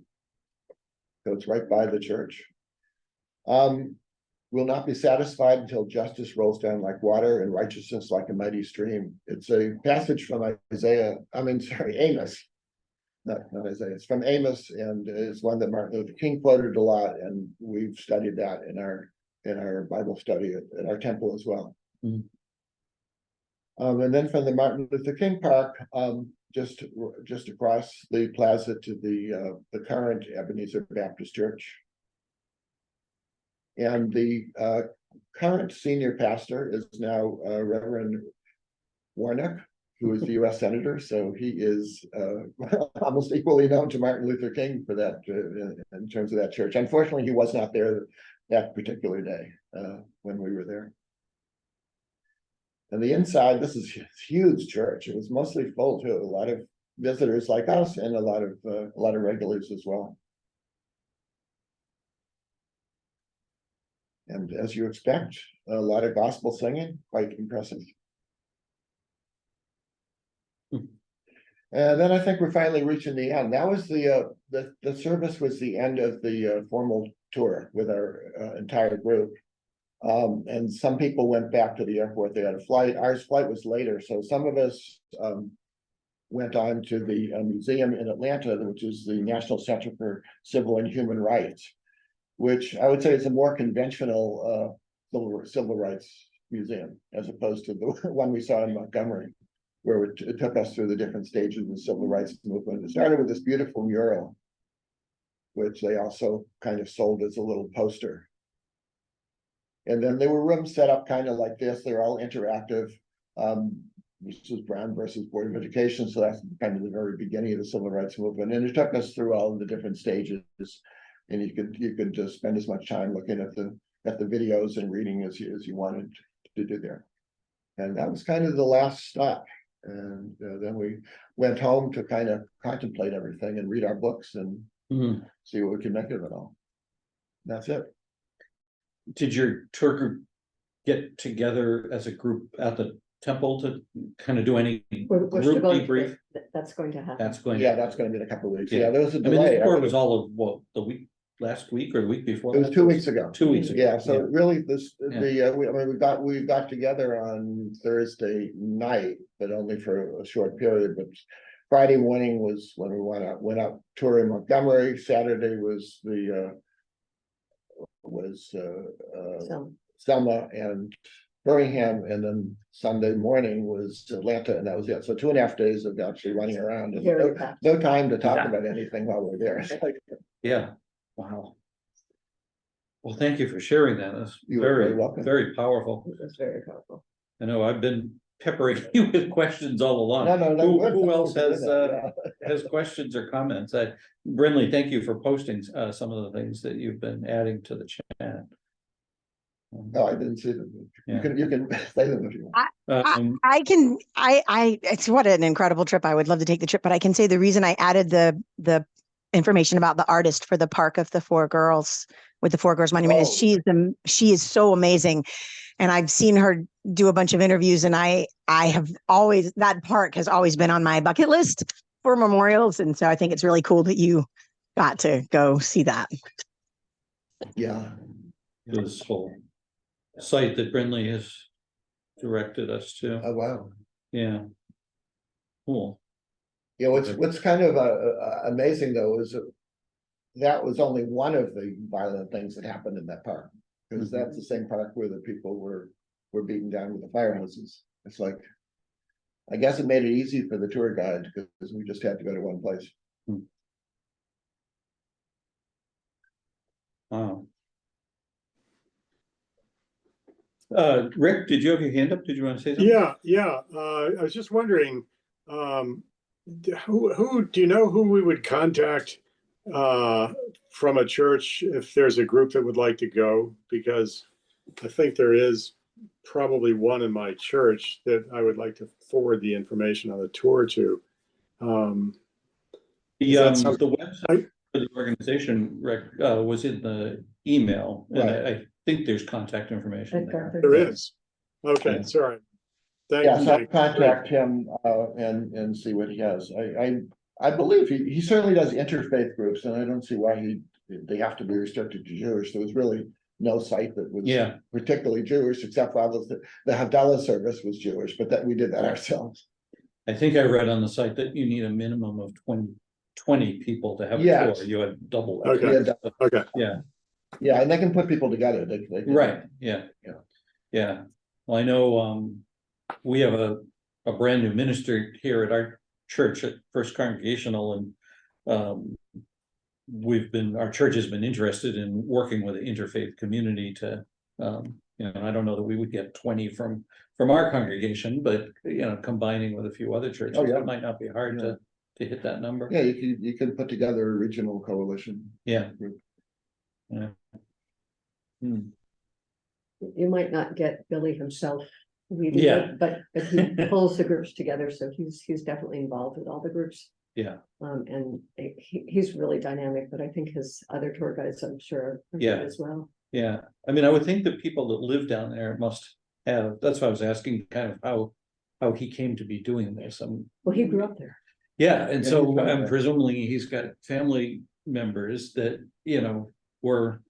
So it's right by the church. Will not be satisfied until justice rolls down like water and righteousness like a mighty stream. It's a passage from Amos. Not Isaiah, it's from Amos, and it's one that Martin Luther King quoted a lot, and we've studied that in our Bible study at our temple as well. Mm. And then from the Martin Luther King Park, just across the plaza to the current Ebenezer Baptist Church. And the current senior pastor is now Reverend Warnock, who is the U.S. Senator. So he is almost equally known to Martin Luther King for that in terms of that church. Unfortunately, he was not there that particular day when we were there. And the inside, this is a huge church. It was mostly full too. A lot of visitors like us and a lot of regulars as well. And as you expect, a lot of gospel singing, quite impressive. And then I think we're finally reaching the end. That was the service was the end of the formal tour with our entire group. And some people went back to the airport. They had a flight. Our flight was later, so some of us went on to the museum in Atlanta, which is the National Center for Civil and Human Rights, which I would say is a more conventional civil rights museum as opposed to the one we saw in Montgomery, where it took us through the different stages of the civil rights movement. It started with this beautiful mural, which they also kind of sold as a little poster. And then there were rooms set up kind of like this. They're all interactive. This is Brown versus Board of Education. So that's kind of the very beginning of the civil rights movement. And it took us through all of the different stages. And you could just spend as much time looking at the videos and reading as you wanted to do there. And that was kind of the last stop. And then we went home to kind of contemplate everything and read our books and see what we could make of it all. That's it. Did your tour group get together as a group at the temple to kind of do any We're group still going debrief? That's going to happen. That's going. Yeah, that's going to be in a couple of weeks. Yeah. Yeah, there was a I mean, delay. this tour was all of what, last week or the week before? It was 2 weeks ago. 2 weeks ago. Yeah, so really Yeah. we got together on Thursday night, but only for a short period. But Friday morning was when we went out touring Montgomery. Saturday was Selma and Birmingham, and then Sunday morning was Atlanta, and that was it. So 2.5 days of actually running around and no time to talk about anything while we're there. Yeah. Wow. Well, thank you for sharing that. That's You are very welcome. very powerful. It's very powerful. I know I've been peppering you with questions all along. No, Who else has Yeah. has questions or comments? Brinley, thank you for posting some of the things that you've been adding to the chat. No, I didn't see them. Yeah. You can say them if you want. It's what an incredible trip. I would love to take the trip, but I can say the reason I added the information about the artist for the Park of the Four Girls with the Four Girls Monument is she is so amazing. And I've seen her do a bunch of interviews, and I have always, that park has always been on my bucket list for memorials. And so I think it's really cool that you got to go see that. Yeah. This whole site that Brinley has directed us to. Oh, wow. Yeah. Cool. You know, what's kind of amazing though is that was only one of the violent things that happened in that park, because that's the same park where the people were beaten down with the fire hoses. It's like, I guess it made it easy for the tour guide because we just had to go to one place. Wow. Rick, did you have your hand up? Did you want to say something? Yeah. I was just wondering, who do you know who we would contact from a church if there's a group that would like to go? Because I think there is probably one in my church that I would like to forward the information on the tour to. The website, the organization was in the email, and I think there's contact information I've got there. There the- is. Okay, Yeah. sorry. Thank Yeah, you. so I'll Jake. contact him, and see what he has. I believe he certainly does interfaith groups, and I don't see why they have to be restricted to Jewish. There was really no site that was Yeah, particularly Jewish, except for the Havdalah service was Jewish, but that we did that ourselves. I think I read on the site that you need a minimum of 20 people to have a Yes. tour. You had double that. Okay. We had that. Okay, Yeah, Yeah, and they can put people together. They can- right, yeah. Yeah. Yeah, well, I know, we have a brand new minister here at our church at First Congregational, and our church has been interested in working with the interfaith community to, I don't know that we would get 20 from our congregation, but, combining with a few other churches, Oh, yeah. it might not be hard to hit that number. Yeah, you can put together a regional coalition. Yeah. Group. Yeah. Hmm. You might not get Billy himself leading Yeah. it, but he pulls the groups together, so he's definitely involved with all the groups. Yeah, And he's really dynamic, but I think his other tour guides, I'm sure, are Yeah. good as well. yeah. I mean, I would think that people that live down there must have, that's why I was asking kind of how he came to be doing this. Well, he grew up there. Yeah, and Yeah, so he's got that. presumably he's got family members that, were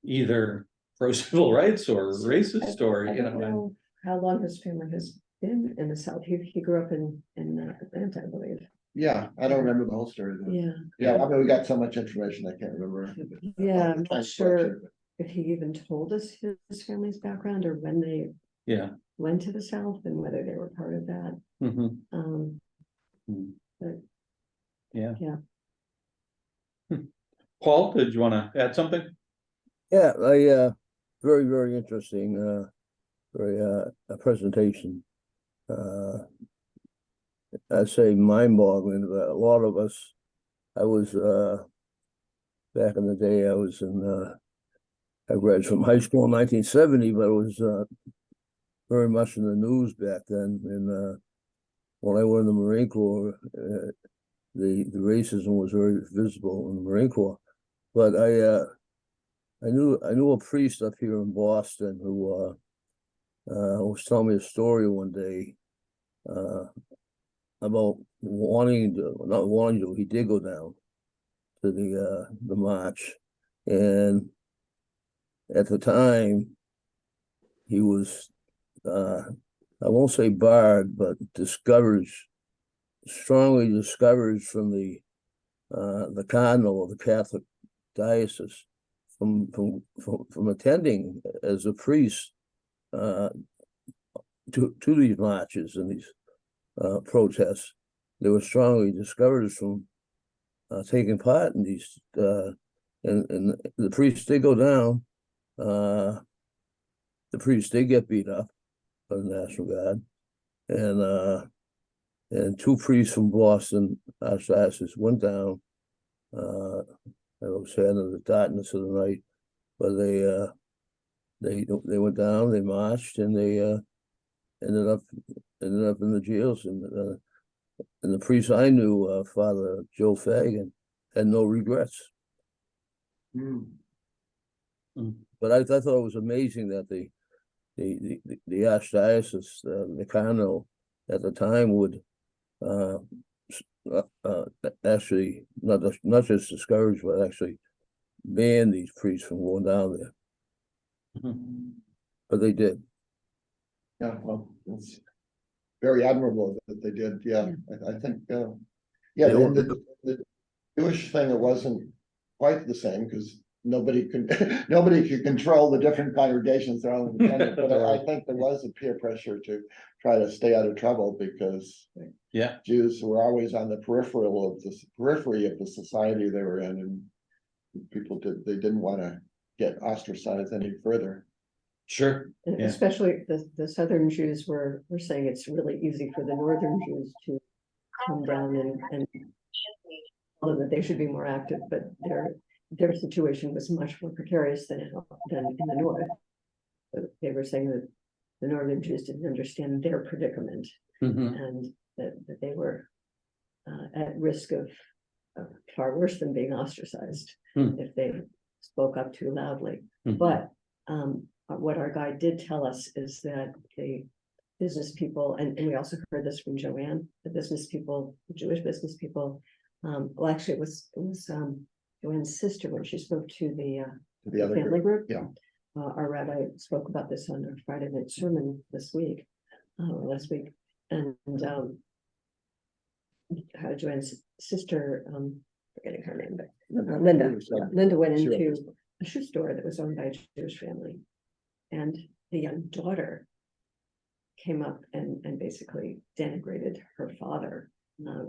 either pro-civil rights or racist or, I don't and know how long his family has been in the South. He grew up in Atlanta, I believe. Yeah, I don't remember the whole story though. Yeah, Yeah, I mean, we got so much information, I can't remember. yeah, I'm Thanks, not sure Fletcher. if he even told us his family's background or when they yeah. went to the South and whether they were part of that. Mhm. Um, but Yeah. Yeah. Paul, did you want to add something? Yeah, very, very interesting, a presentation. I'd say mind-boggling, but a lot of us, I was, back in the day, I graduated from high school in 1970, but it was, very much in the news back then, and, when I went in the Marine Corps, the racism was very visible in the Marine Corps. But I knew a priest up here in Boston who was telling me a story one day about not wanting to. He did go down to the march, and at the time he was I won't say barred, but strongly discouraged from the cardinal of the Catholic diocese from attending as a priest to these marches and these protests. They were strongly discouraged from taking part in these, and the priests did go down. The priests did get beat up by the National Guard, and two priests from Boston Archdiocese went down. I was sad in the darkness of the night, but they went down, they marched, and they ended up in the jails. And the priest I knew, Father Joe Fagan, had no regrets. Hmm. But I thought it was amazing that the archdiocese, the cardinal at the time would actually not just discourage, but actually ban these priests from going down there. Mhm. But they did. Yeah, well, it's very admirable that they did. Yeah, I think, yeah, They and were- the Jewish thing, it wasn't quite the same because nobody could control the different congregations they're all independent. But I think there was a peer pressure to try to stay out of trouble because Yeah, Jews were always on the periphery of the society they were in, and they didn't want to get ostracized any further. sure. And Yeah. especially the Southern Jews were saying it's really easy for the Northern Jews to come down and tell them that they should be more active, but their situation was much more precarious than in the North. But they were saying that the Northern Jews didn't understand their predicament Mhm. and that they were at risk of far worse than being ostracized if they spoke up too loudly. Mhm. But what our guide did tell us is that the business people, and we also heard this from Joanne, the business people, the Jewish business people. Well, actually, it was Joanne's sister when she spoke to The other family group. yeah. Our rabbi spoke about this on our Friday night sermon this week, or last week, and how Joanne's sister, forgetting her name, but Linda went She into was- a shoe store that was owned by a Jewish family. And the young daughter came up and basically denigrated her father,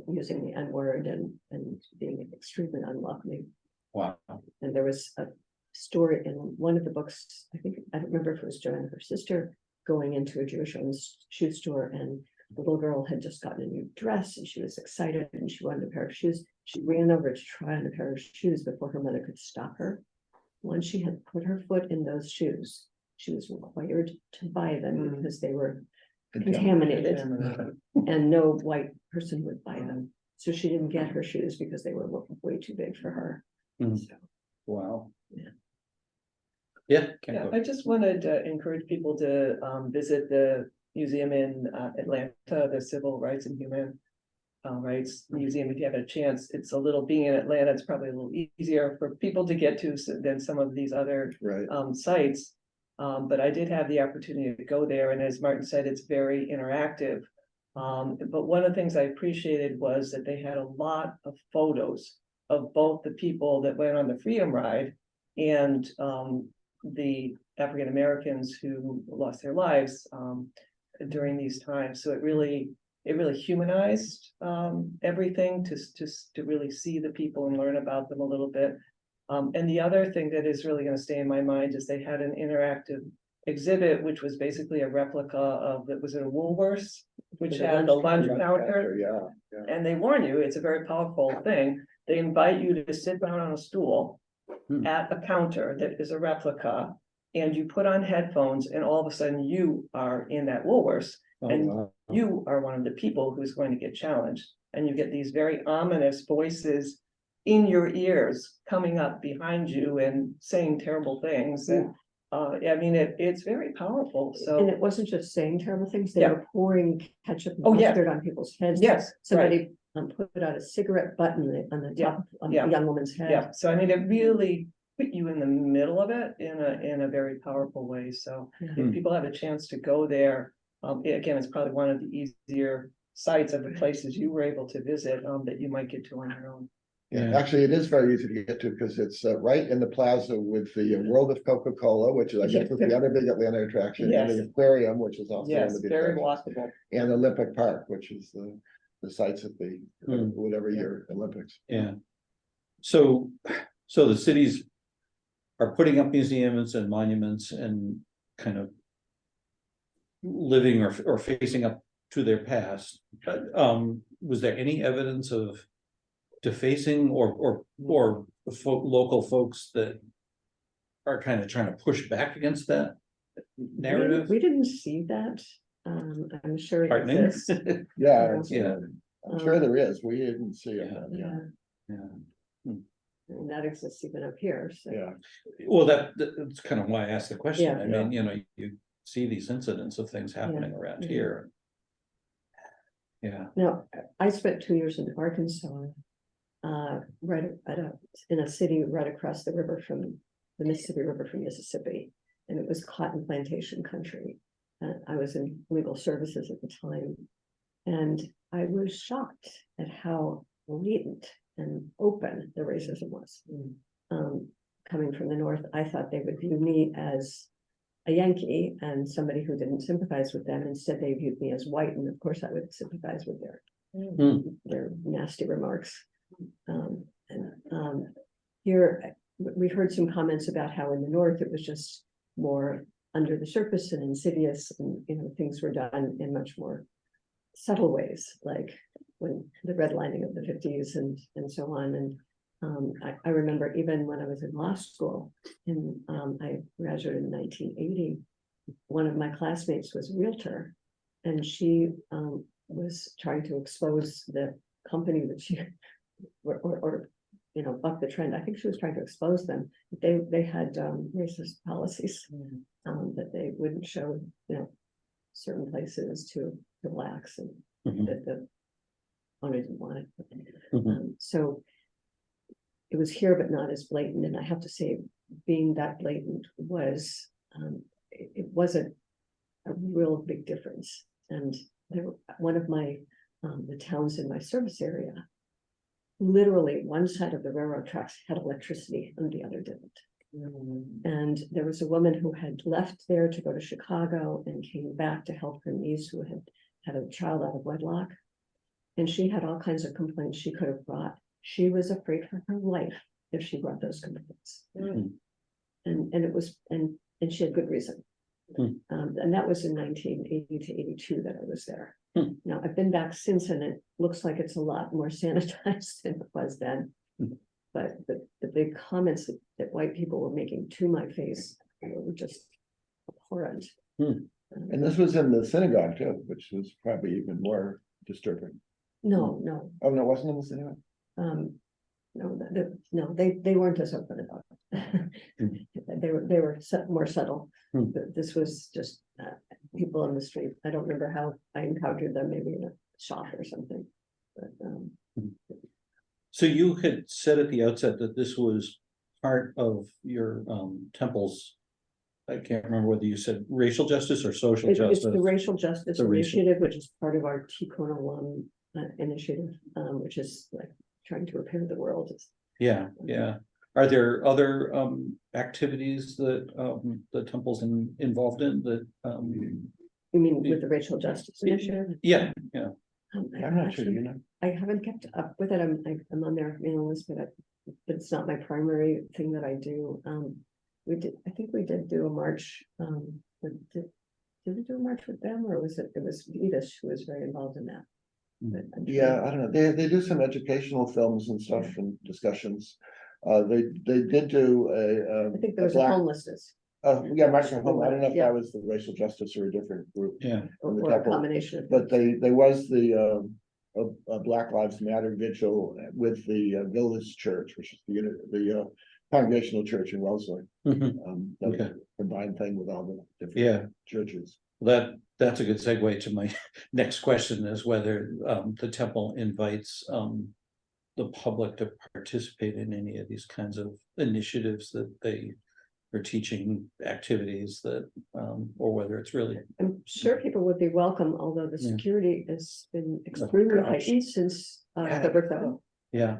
using the N-word and being extremely unwelcoming. Wow. And there was a story in one of the books, I think, I don't remember if it was Joanne or her sister, going into a Jewish owned shoe store, and the little girl had just gotten a new dress and she was excited and she wanted a pair of shoes. She ran over to try on a pair of shoes before her mother could stop her. Once she had put her foot in those shoes, she was required to buy them because they were contaminated and no white person would buy them. So she didn't get her shoes because they were way too big for her. Mhm. So, Wow. Yeah. Yeah. can't Yeah, go. I just wanted to encourage people to visit the museum in Atlanta, the Civil Rights and Human Rights Museum. If you have a chance, it's a little, being in Atlanta, it's probably a little easier for people to get to than some of these other Right. sites. But I did have the opportunity to go there, and as Martin said, it's very interactive. But one of the things I appreciated was that they had a lot of photos of both the people that went on the Freedom Ride and the African Americans who lost their lives during these times. So it really humanized everything to really see the people and learn about them a little bit. And the other thing that is really going to stay in my mind is they had an interactive exhibit, which was basically a replica of, it was in a Woolworths, which had the lunch counter. Yeah. And they warn you, it's a very powerful thing. They invite you to sit down on a stool at a counter that is a replica, and you put on headphones, and all of a sudden you are in that Woolworths, and wow. you are one of the people who's going to get challenged. And you get these very ominous voices in your ears coming up behind you and saying terrible things. And I mean, it's very powerful. and So it wasn't just saying terrible things, they Yeah. were pouring ketchup and Oh, yes. mustard on people's heads. yes, Somebody put out a cigarette button on the top of Yeah. the young woman's head. yeah. So I mean, it really put you in the middle of it in a very powerful way. So Yeah. if people have a chance to go there, again, it's probably one of the easier sites of the places you were able to visit that you might get to on your own. Yeah, Yeah. actually, it is very easy to get to because it's right in the plaza with the World of Coca-Cola, which is, I guess, is the other big Atlanta attraction, and the Yes. aquarium, which is also one Yes, of the very attractions, walkable. and Olympic Park, which is the sites at the Hmm. whatever year Olympics. Yeah. So the cities are putting up museums and monuments and kind of living or facing up to their past. Was there any evidence of defacing or local folks that are kind of trying to push back against that narrative? We didn't see that. I'm sure it Pardon me? exists. Yeah, it's, Yeah. I'm sure there is. We didn't see it. Yeah. but Yeah, Yeah. And that exists even up here, so. yeah. Well, that's kind of why I asked the question. Yeah. I mean, you know, you see these incidents of things happening around Yeah. here. Yeah. Now, I spent 2 years in Arkansas, right in a city right across the river from the Mississippi River from Mississippi, and it was cotton plantation country. I was in legal services at the time, and I was shocked at how blatant and open the racism was. Coming from the North, I thought they would view me as a Yankee and somebody who didn't sympathize with them. Instead, they viewed me as white, and of course, I would sympathize with their nasty remarks. Here, we heard some comments about how in the North it was just more under the surface and insidious, and things were done in much more subtle ways, like when the redlining of the 50s and so on. And I remember even when I was in law school, and I graduated in 1980, one of my classmates was a realtor, and she was trying to expose the company that she or you know, buck the trend. I think she was trying to expose them. They had racist policies that they wouldn't show, you know, certain places to blacks, and that the owner didn't want it. So it was here, but not as blatant. And I have to say, being that blatant was, it wasn't a real big difference. And there were, one of my, the towns in my service area, literally one side of the railroad tracks had electricity and the other didn't. And there was a woman who had left there to go to Chicago and came back to help her niece who had had a child out of wedlock. And she had all kinds of complaints she could have brought. She was afraid for her life if she brought those complaints. And it was, and she had good reason. And that was in 1980 to 82 that I was there. Now I've been back since, and it looks like it's a lot more sanitized than it was then. But the big comments that white people were making to my face were just abhorrent. And this was in the synagogue too, which was probably even more disturbing. No. Oh, no, it wasn't in the synagogue? No, they weren't as open about it. They were more subtle. But this was just people on the street. I don't remember how I encountered them, maybe in a shop or something. But So you had said at the outset that this was part of your temple's, I can't remember whether you said racial justice or social it's justice. the racial justice The racial- initiative, which is part of our Tikkun Olam initiative, which is like trying to repair the world. Yeah. Are there other activities that the temple's involved in that? You mean with the racial justice initiative? Yeah. I'm not sure, you know. I haven't kept up with it. I'm on their mailing list, but it's not my primary thing that I do. I think we did do a march. Did we do a march with them, or was it was Edith who was very involved in that? Yeah, I don't know. They do some educational films and stuff and discussions. They did do I think there was a black. homelessness Yeah, March at Home. I don't know if Yeah. that was the racial justice or a different group. Yeah. from the or a temple. combination of. But there was the Black Lives Matter vigil with the village church, which is the Congregational Church in Wellesley. That was Okay. a combined thing with all the different Yeah. churches. That's a good segue to my next question, is whether the temple invites the public to participate in any of these kinds of initiatives that they are teaching activities that, or whether it's really. I'm sure people would be welcome, although the Yeah. security has been extremely gosh. heightened since February 7th. Yeah.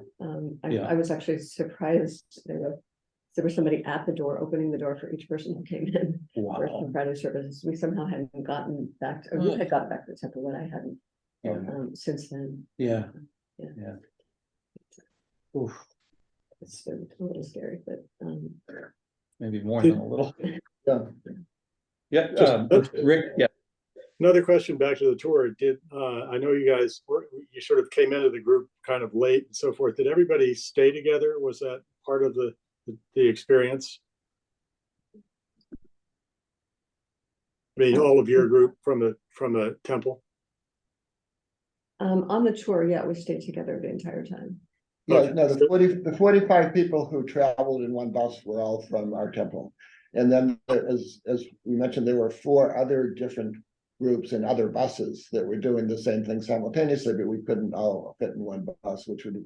I was actually surprised there was somebody at the door, opening the door for each person who came in for Wow. Friday services. We somehow hadn't gotten back, or you had gotten back to the temple, but I hadn't Yeah. since then. Yeah. Yeah. Yeah. Oof, It's been a little scary, but maybe more than a little. Yeah. Yeah. Just- Rick. Yeah. Another question back to the tour. I know you guys you sort of came into the group kind of late and so forth. Did everybody stay together? Was that part of the experience? I mean, all of your group from the temple? on the tour, yeah, we stayed together the entire time. Yeah, Okay. no, the 45 people who traveled in one bus were all from our temple. And then as we mentioned, there were 4 other different groups and other buses that were doing the same thing simultaneously, but we couldn't all fit in one bus, which would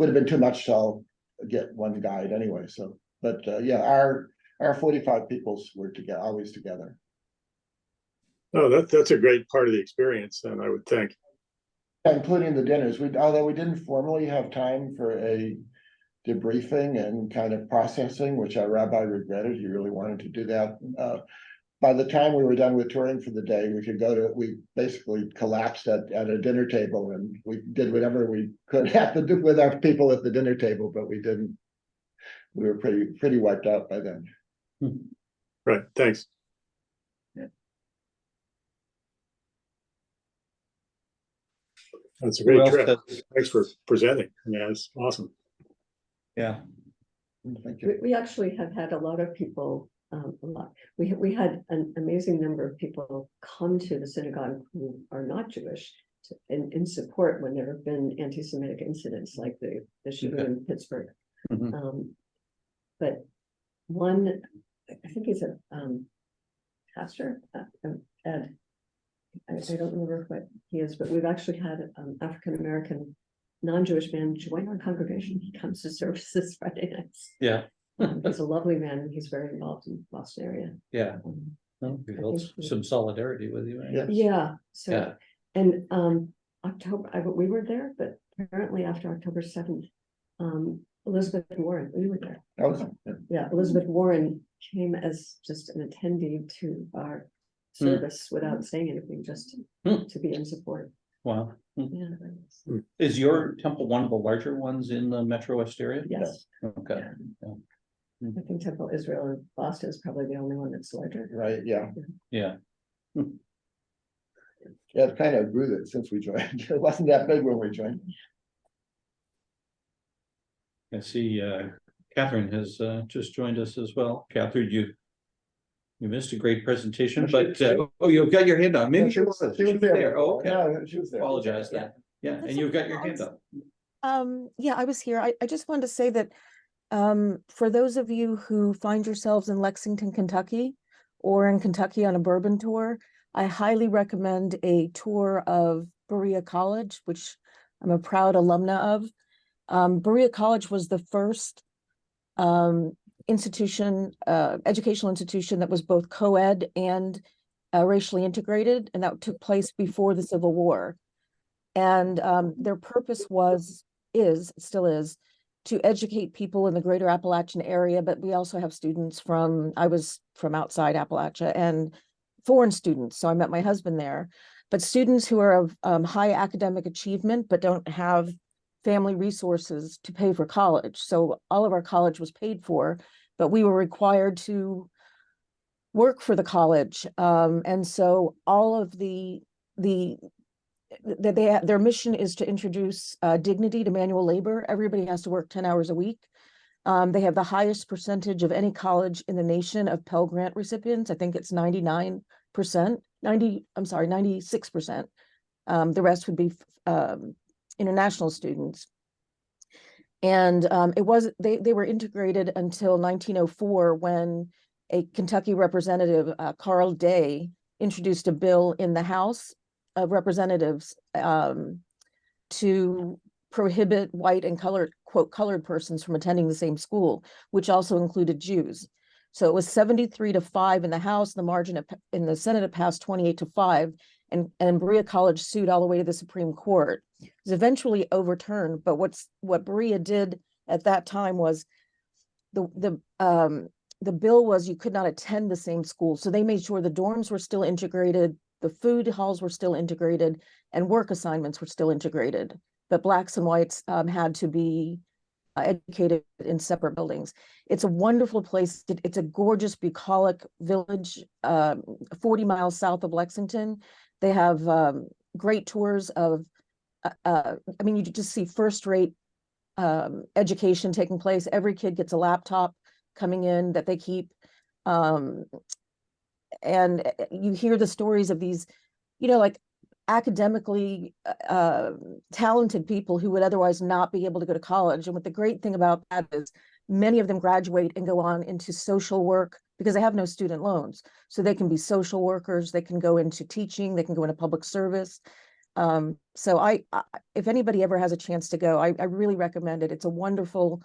have been too much to all get one guide anyway. So, but yeah, our 45 peoples were always together. Oh, that's a great part of the experience, then I would think. Including the dinners. Although we didn't formally have time for a debriefing and kind of processing, which our rabbi regretted. He really wanted to do that. By the time we were done with touring for the day, we basically collapsed at a dinner table, and we did whatever we could have to do with our people at the dinner table, but we didn't. We were pretty wiped out by then. Right, thanks. That's a Who great else trip. has- Thanks for presenting. Yeah, it's awesome. Yeah. Thank you. We actually have had a lot of people, we had an amazing number of people come to the synagogue who are not Jewish in support when there have been anti-Semitic incidents like the shooting Okay. in Pittsburgh. Mhm. But one, I think he's a pastor, Ed. I don't remember what he is, but we've actually had African-American non-Jewish man join our congregation. He comes to services Friday nights. Yeah, He's a lovely man, and he's very involved in the Boston area. yeah. Um, Well, we I felt think we- some solidarity with you. Yeah. Yeah, so, Yeah. and October, we were there, but apparently after October 7th, Elizabeth Warren, we were there. That was, Yeah, Elizabeth Warren came as just an attendee to our service without saying anything, just Hmm. to be in support. Wow. Yeah. Is your temple one of the larger ones in the Metro West area? Yes, Okay. I think Temple Israel in Boston is probably the only one that's larger. right, yeah. Yeah. Yeah, it kind of grew that since we joined. It wasn't that big when we joined. I see Catherine has just joined us as well. Catherine, you missed a great presentation, but oh, you've got your hand on. Maybe She was there. Oh, okay. No, she was there. Apologize then. Yeah, and you've got your hand up. Yeah, I was here. I just wanted to say that for those of you who find yourselves in Lexington, Kentucky, or in Kentucky on a bourbon tour, I highly recommend a tour of Berea College, which I'm a proud alumna of. Berea College was the first educational institution that was both co-ed and racially integrated, and that took place before the Civil War. And their purpose still is, to educate people in the greater Appalachian area, but we also have students I was from outside Appalachia, and foreign students, so I met my husband there, but students who are of high academic achievement, but don't have family resources to pay for college. So all of our college was paid for, but we were required to work for the college. And so all of their mission is to introduce dignity to manual labor. Everybody has to work 10 hours a week. They have the highest percentage of any college in the nation of Pell Grant recipients. I think it's 99%, 96%. The rest would be international students. And they were integrated until 1904, when a Kentucky representative, Carl Day, introduced a bill in the House of Representatives to prohibit white and colored persons from attending the same school, which also included Jews. So it was 73-5 in the House. The margin in the Senate, it passed 28-5, and Berea College sued all the way to the Supreme Court. It was eventually overturned, but what Berea did at that time was the bill was you could not attend the same school. So they made sure the dorms were still integrated, the food halls were still integrated, and work assignments were still integrated. But blacks and whites had to be educated in separate buildings. It's a wonderful place. It's a gorgeous bucolic village, 40 miles south of Lexington. They have great tours of, you just see first-rate education taking place. Every kid gets a laptop coming in that they keep. And you hear the stories of these, like academically talented people who would otherwise not be able to go to college. And what the great thing about that is many of them graduate and go on into social work because they have no student loans. So they can be social workers, they can go into teaching, they can go into public service. So if anybody ever has a chance to go, I really recommend it. It's a wonderful,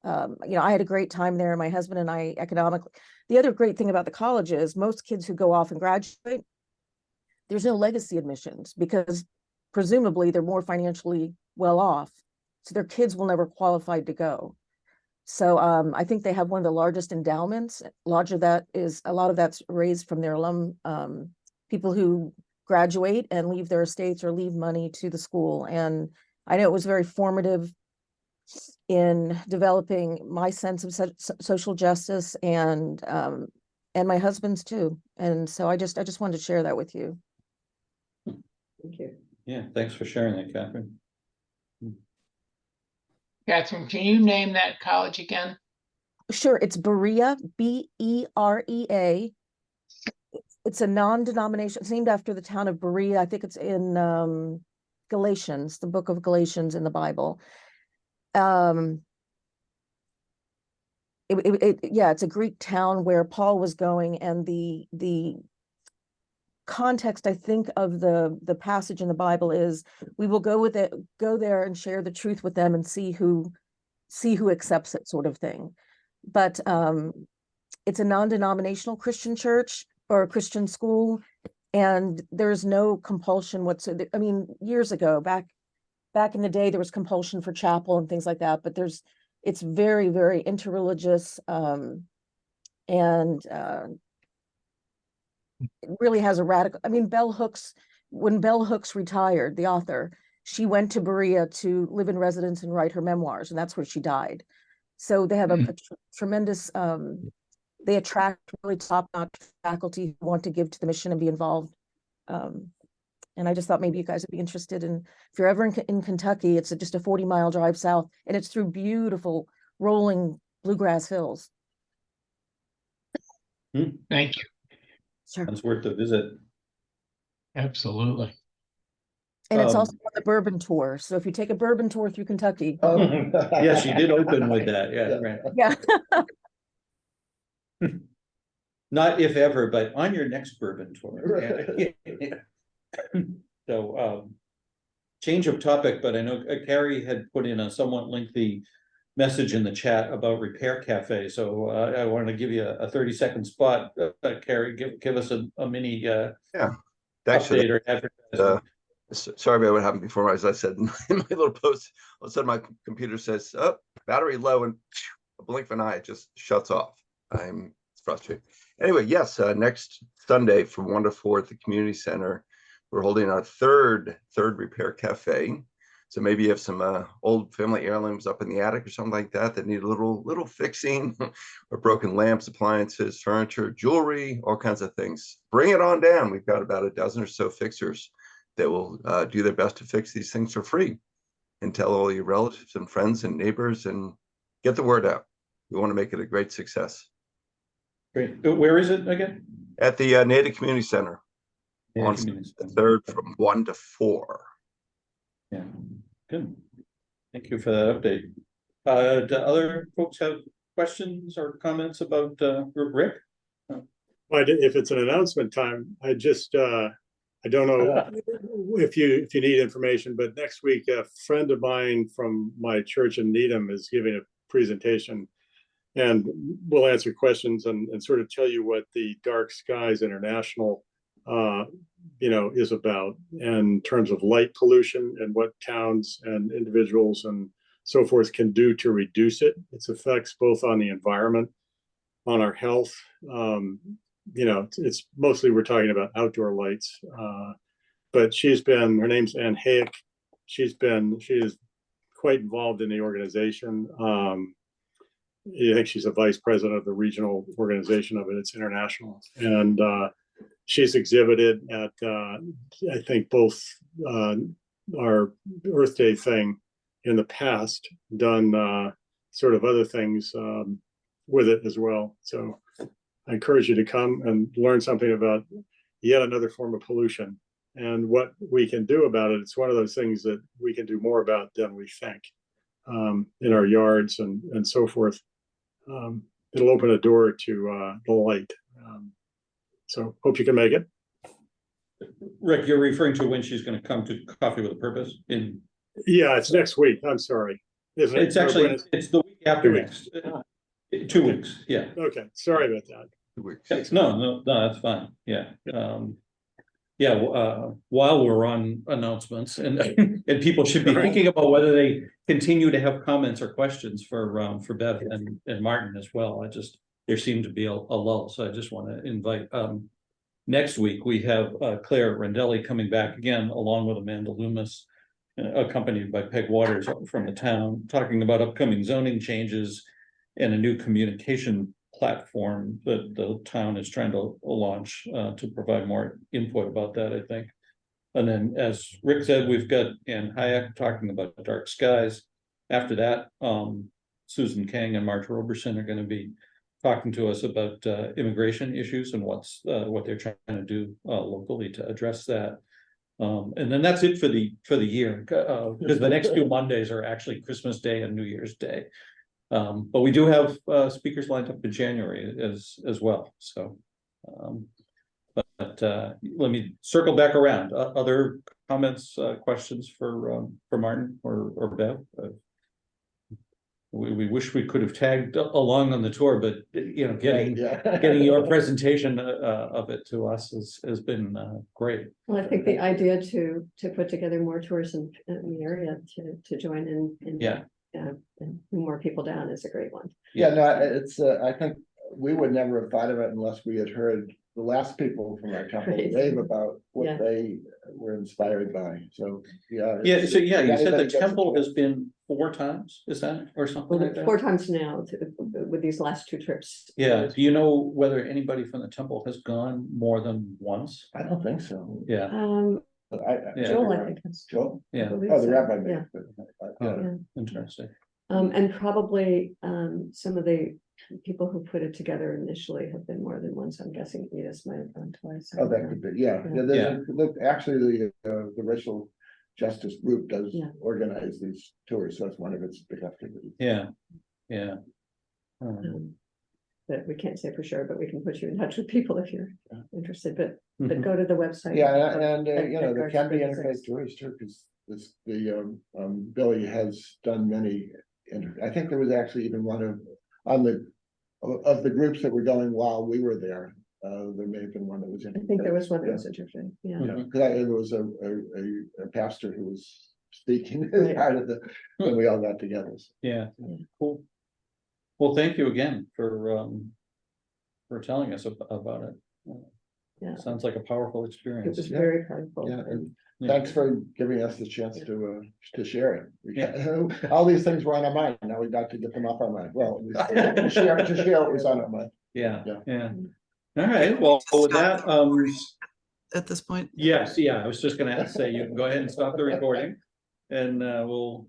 I had a great time there, my husband and I economically. The other great thing about the college is most kids who go off and graduate, there's no legacy admissions because presumably they're more financially well off. So their kids will never qualify to go. So I think they have one of the largest endowments. A lot of that's raised from their alum people who graduate and leave their estates or leave money to the school. And I know it was very formative in developing my sense of social justice and my husband's too. And so I just wanted to share that with you. Thank you. Yeah, thanks for sharing that, Catherine. Catherine, can you name that college again? Sure, it's Berea, Berea. It's a non-denomination. It's named after the town of Berea. I think it's in Galatians, the book of Galatians in the Bible. Yeah, it's a Greek town where Paul was going, and the context, I think, of the passage in the Bible is, we will go there and share the truth with them and see who accepts it, sort of thing. But it's a non-denominational Christian church or a Christian school, and there's no compulsion whatsoever. I mean, years ago, back in the day, there was compulsion for chapel and things like that, but it's very, very interreligious, and it really has a radical, I mean, when Bell Hooks retired, the author, she went to Berea to live in residence and write her memoirs, and that's where she died. So they have a tremendous, they attract really top-notch faculty who want to give to the mission and be involved. And I just thought maybe you guys would be interested in, if you're ever in Kentucky, it's just a 40-mile drive south, and it's through beautiful rolling bluegrass hills. Thank you. Sure. It's worth a visit. Absolutely. And it's also on the bourbon tour. So if you take a bourbon tour through Kentucky. Yes, you did open with that. Yeah, right. Yeah. Not if ever, but on your next bourbon tour. Yeah. So, change of topic, but I know Carrie had put in a somewhat lengthy message in the chat about Repair Cafe. So I want to give you a 30-second spot. Carrie, give us a mini Thanks for update or advertisement. sorry about what happened before. As I said in my little post, all of a sudden my computer says, "Oh, battery low," and a blink of an eye, it just shuts off. It's frustrating. Anyway, yes, next Sunday from 1 to 4 at the community center, we're holding our third Repair Cafe. So maybe you have some old family heirlooms up in the attic or something like that need a little fixing, or broken lamps, appliances, furniture, jewelry, all kinds of things. Bring it on down. We've got about a dozen or so fixers that will do their best to fix these things for free, and tell all your relatives and friends and neighbors and get the word out. We want to make it a great success. Great. Where is it again? At the Native Community Center on Community the Center. 3rd from 1 to 4. Yeah, good. Thank you for that update. Do other folks have questions or comments about Rick? If it's an announcement time, I just I don't know if you need information, but next week a friend of mine from my church in Needham is giving a presentation, and we'll answer questions and sort of tell you what the Dark Skies International is about in terms of light pollution, and what towns and individuals and so forth can do to reduce it, its effects both on the environment, on our health. It's mostly, we're talking about outdoor lights, but her name's Ann Hayek. She is quite involved in the organization. I think she's a vice president of the regional organization of it. It's international, and she's exhibited at I think both our Earth Day thing in the past, done sort of other things with it as well. So I encourage you to come and learn something about yet another form of pollution and what we can do about it. It's one of those things that we can do more about than we think, in our yards and so forth. It'll open a door to the light. So hope you can make it. Rick, you're referring to when she's going to come to Coffee with a Purpose in? Yeah, it's next week. I'm sorry. It's actually, it's the week after next. 2 weeks, yeah. Okay, sorry about that. 2 weeks. No, that's fine. Yeah. While we're on announcements, and people should be thinking about whether they continue to have comments or questions for Bev and Martin as well. There seemed to be a lull, so I just want to invite. Next week we have Claire Rendelli coming back again, along with Amanda Loomis, accompanied by Peg Waters from the town, talking about upcoming zoning changes and a new communication platform that the town is trying to launch to provide more input about that, I think. And then, as Rick said, we've got Ann Hayek talking about dark skies. After that, Susan Kang and Mark Roberson are going to be talking to us about immigration issues and what they're trying to do locally to address that. And then that's it for the year, because the next 2 Mondays are actually Christmas Day and New Year's Day. But we do have speakers lined up in January as well, so. But let me circle back around. Other comments, questions for Martin or Bev? We wish we could have tagged along on the tour, but getting your presentation of it to us has been great. Well, I think the idea to put together more tours in the area to join in. And bring more people down is a great one. Yeah, no, it's, I think we would never have thought of it unless we had heard the last people from our temple Right. rave about what Yeah. they were inspired by, so, yeah. Yeah, so you if said the anybody gets a temple chance- has been 4 times, is that, or something like that? 4 times now with these last 2 trips. Yeah, do you know whether anybody from the temple has gone more than once? I don't think so. Yeah, Yeah. Joel, I think. Joel? I yeah, believe Oh, the so. rabbi. Yeah. Yeah. interesting. And probably some of the people who put it together initially have been more than once. I'm guessing Edith might have gone twice. I Oh, don't that know. could be, yeah, look, actually, the racial justice group does Yeah. organize these tours, so that's one of its big activities. Yeah. But we can't say for sure, but we can put you in touch with people if you're interested, but Mhm. go to the website. Yeah, and That- you know, that there goes can be for the interfaith six. tours too, because this, Billy has done many. I think there was actually even one of the groups that were going while we were there. There may have been one that was. I think there was one that Yeah. was interesting, yeah. Yeah, because there was a pastor who was speaking as Right. part of the, when we all got together. So. Yeah, Yeah. cool. Well, thank you again for telling us about it. Yeah. Sounds like a powerful It experience. was Yeah. very powerful. Yeah, and Yeah. thanks for giving us the chance to share it. All these things were on our mind, now we got to get them off our mind. Well, to share what was on our mind. Yeah, Yeah. yeah. All right, well, with that, At this point? yes, yeah, I was just gonna say, you can go ahead and stop the recording. And we'll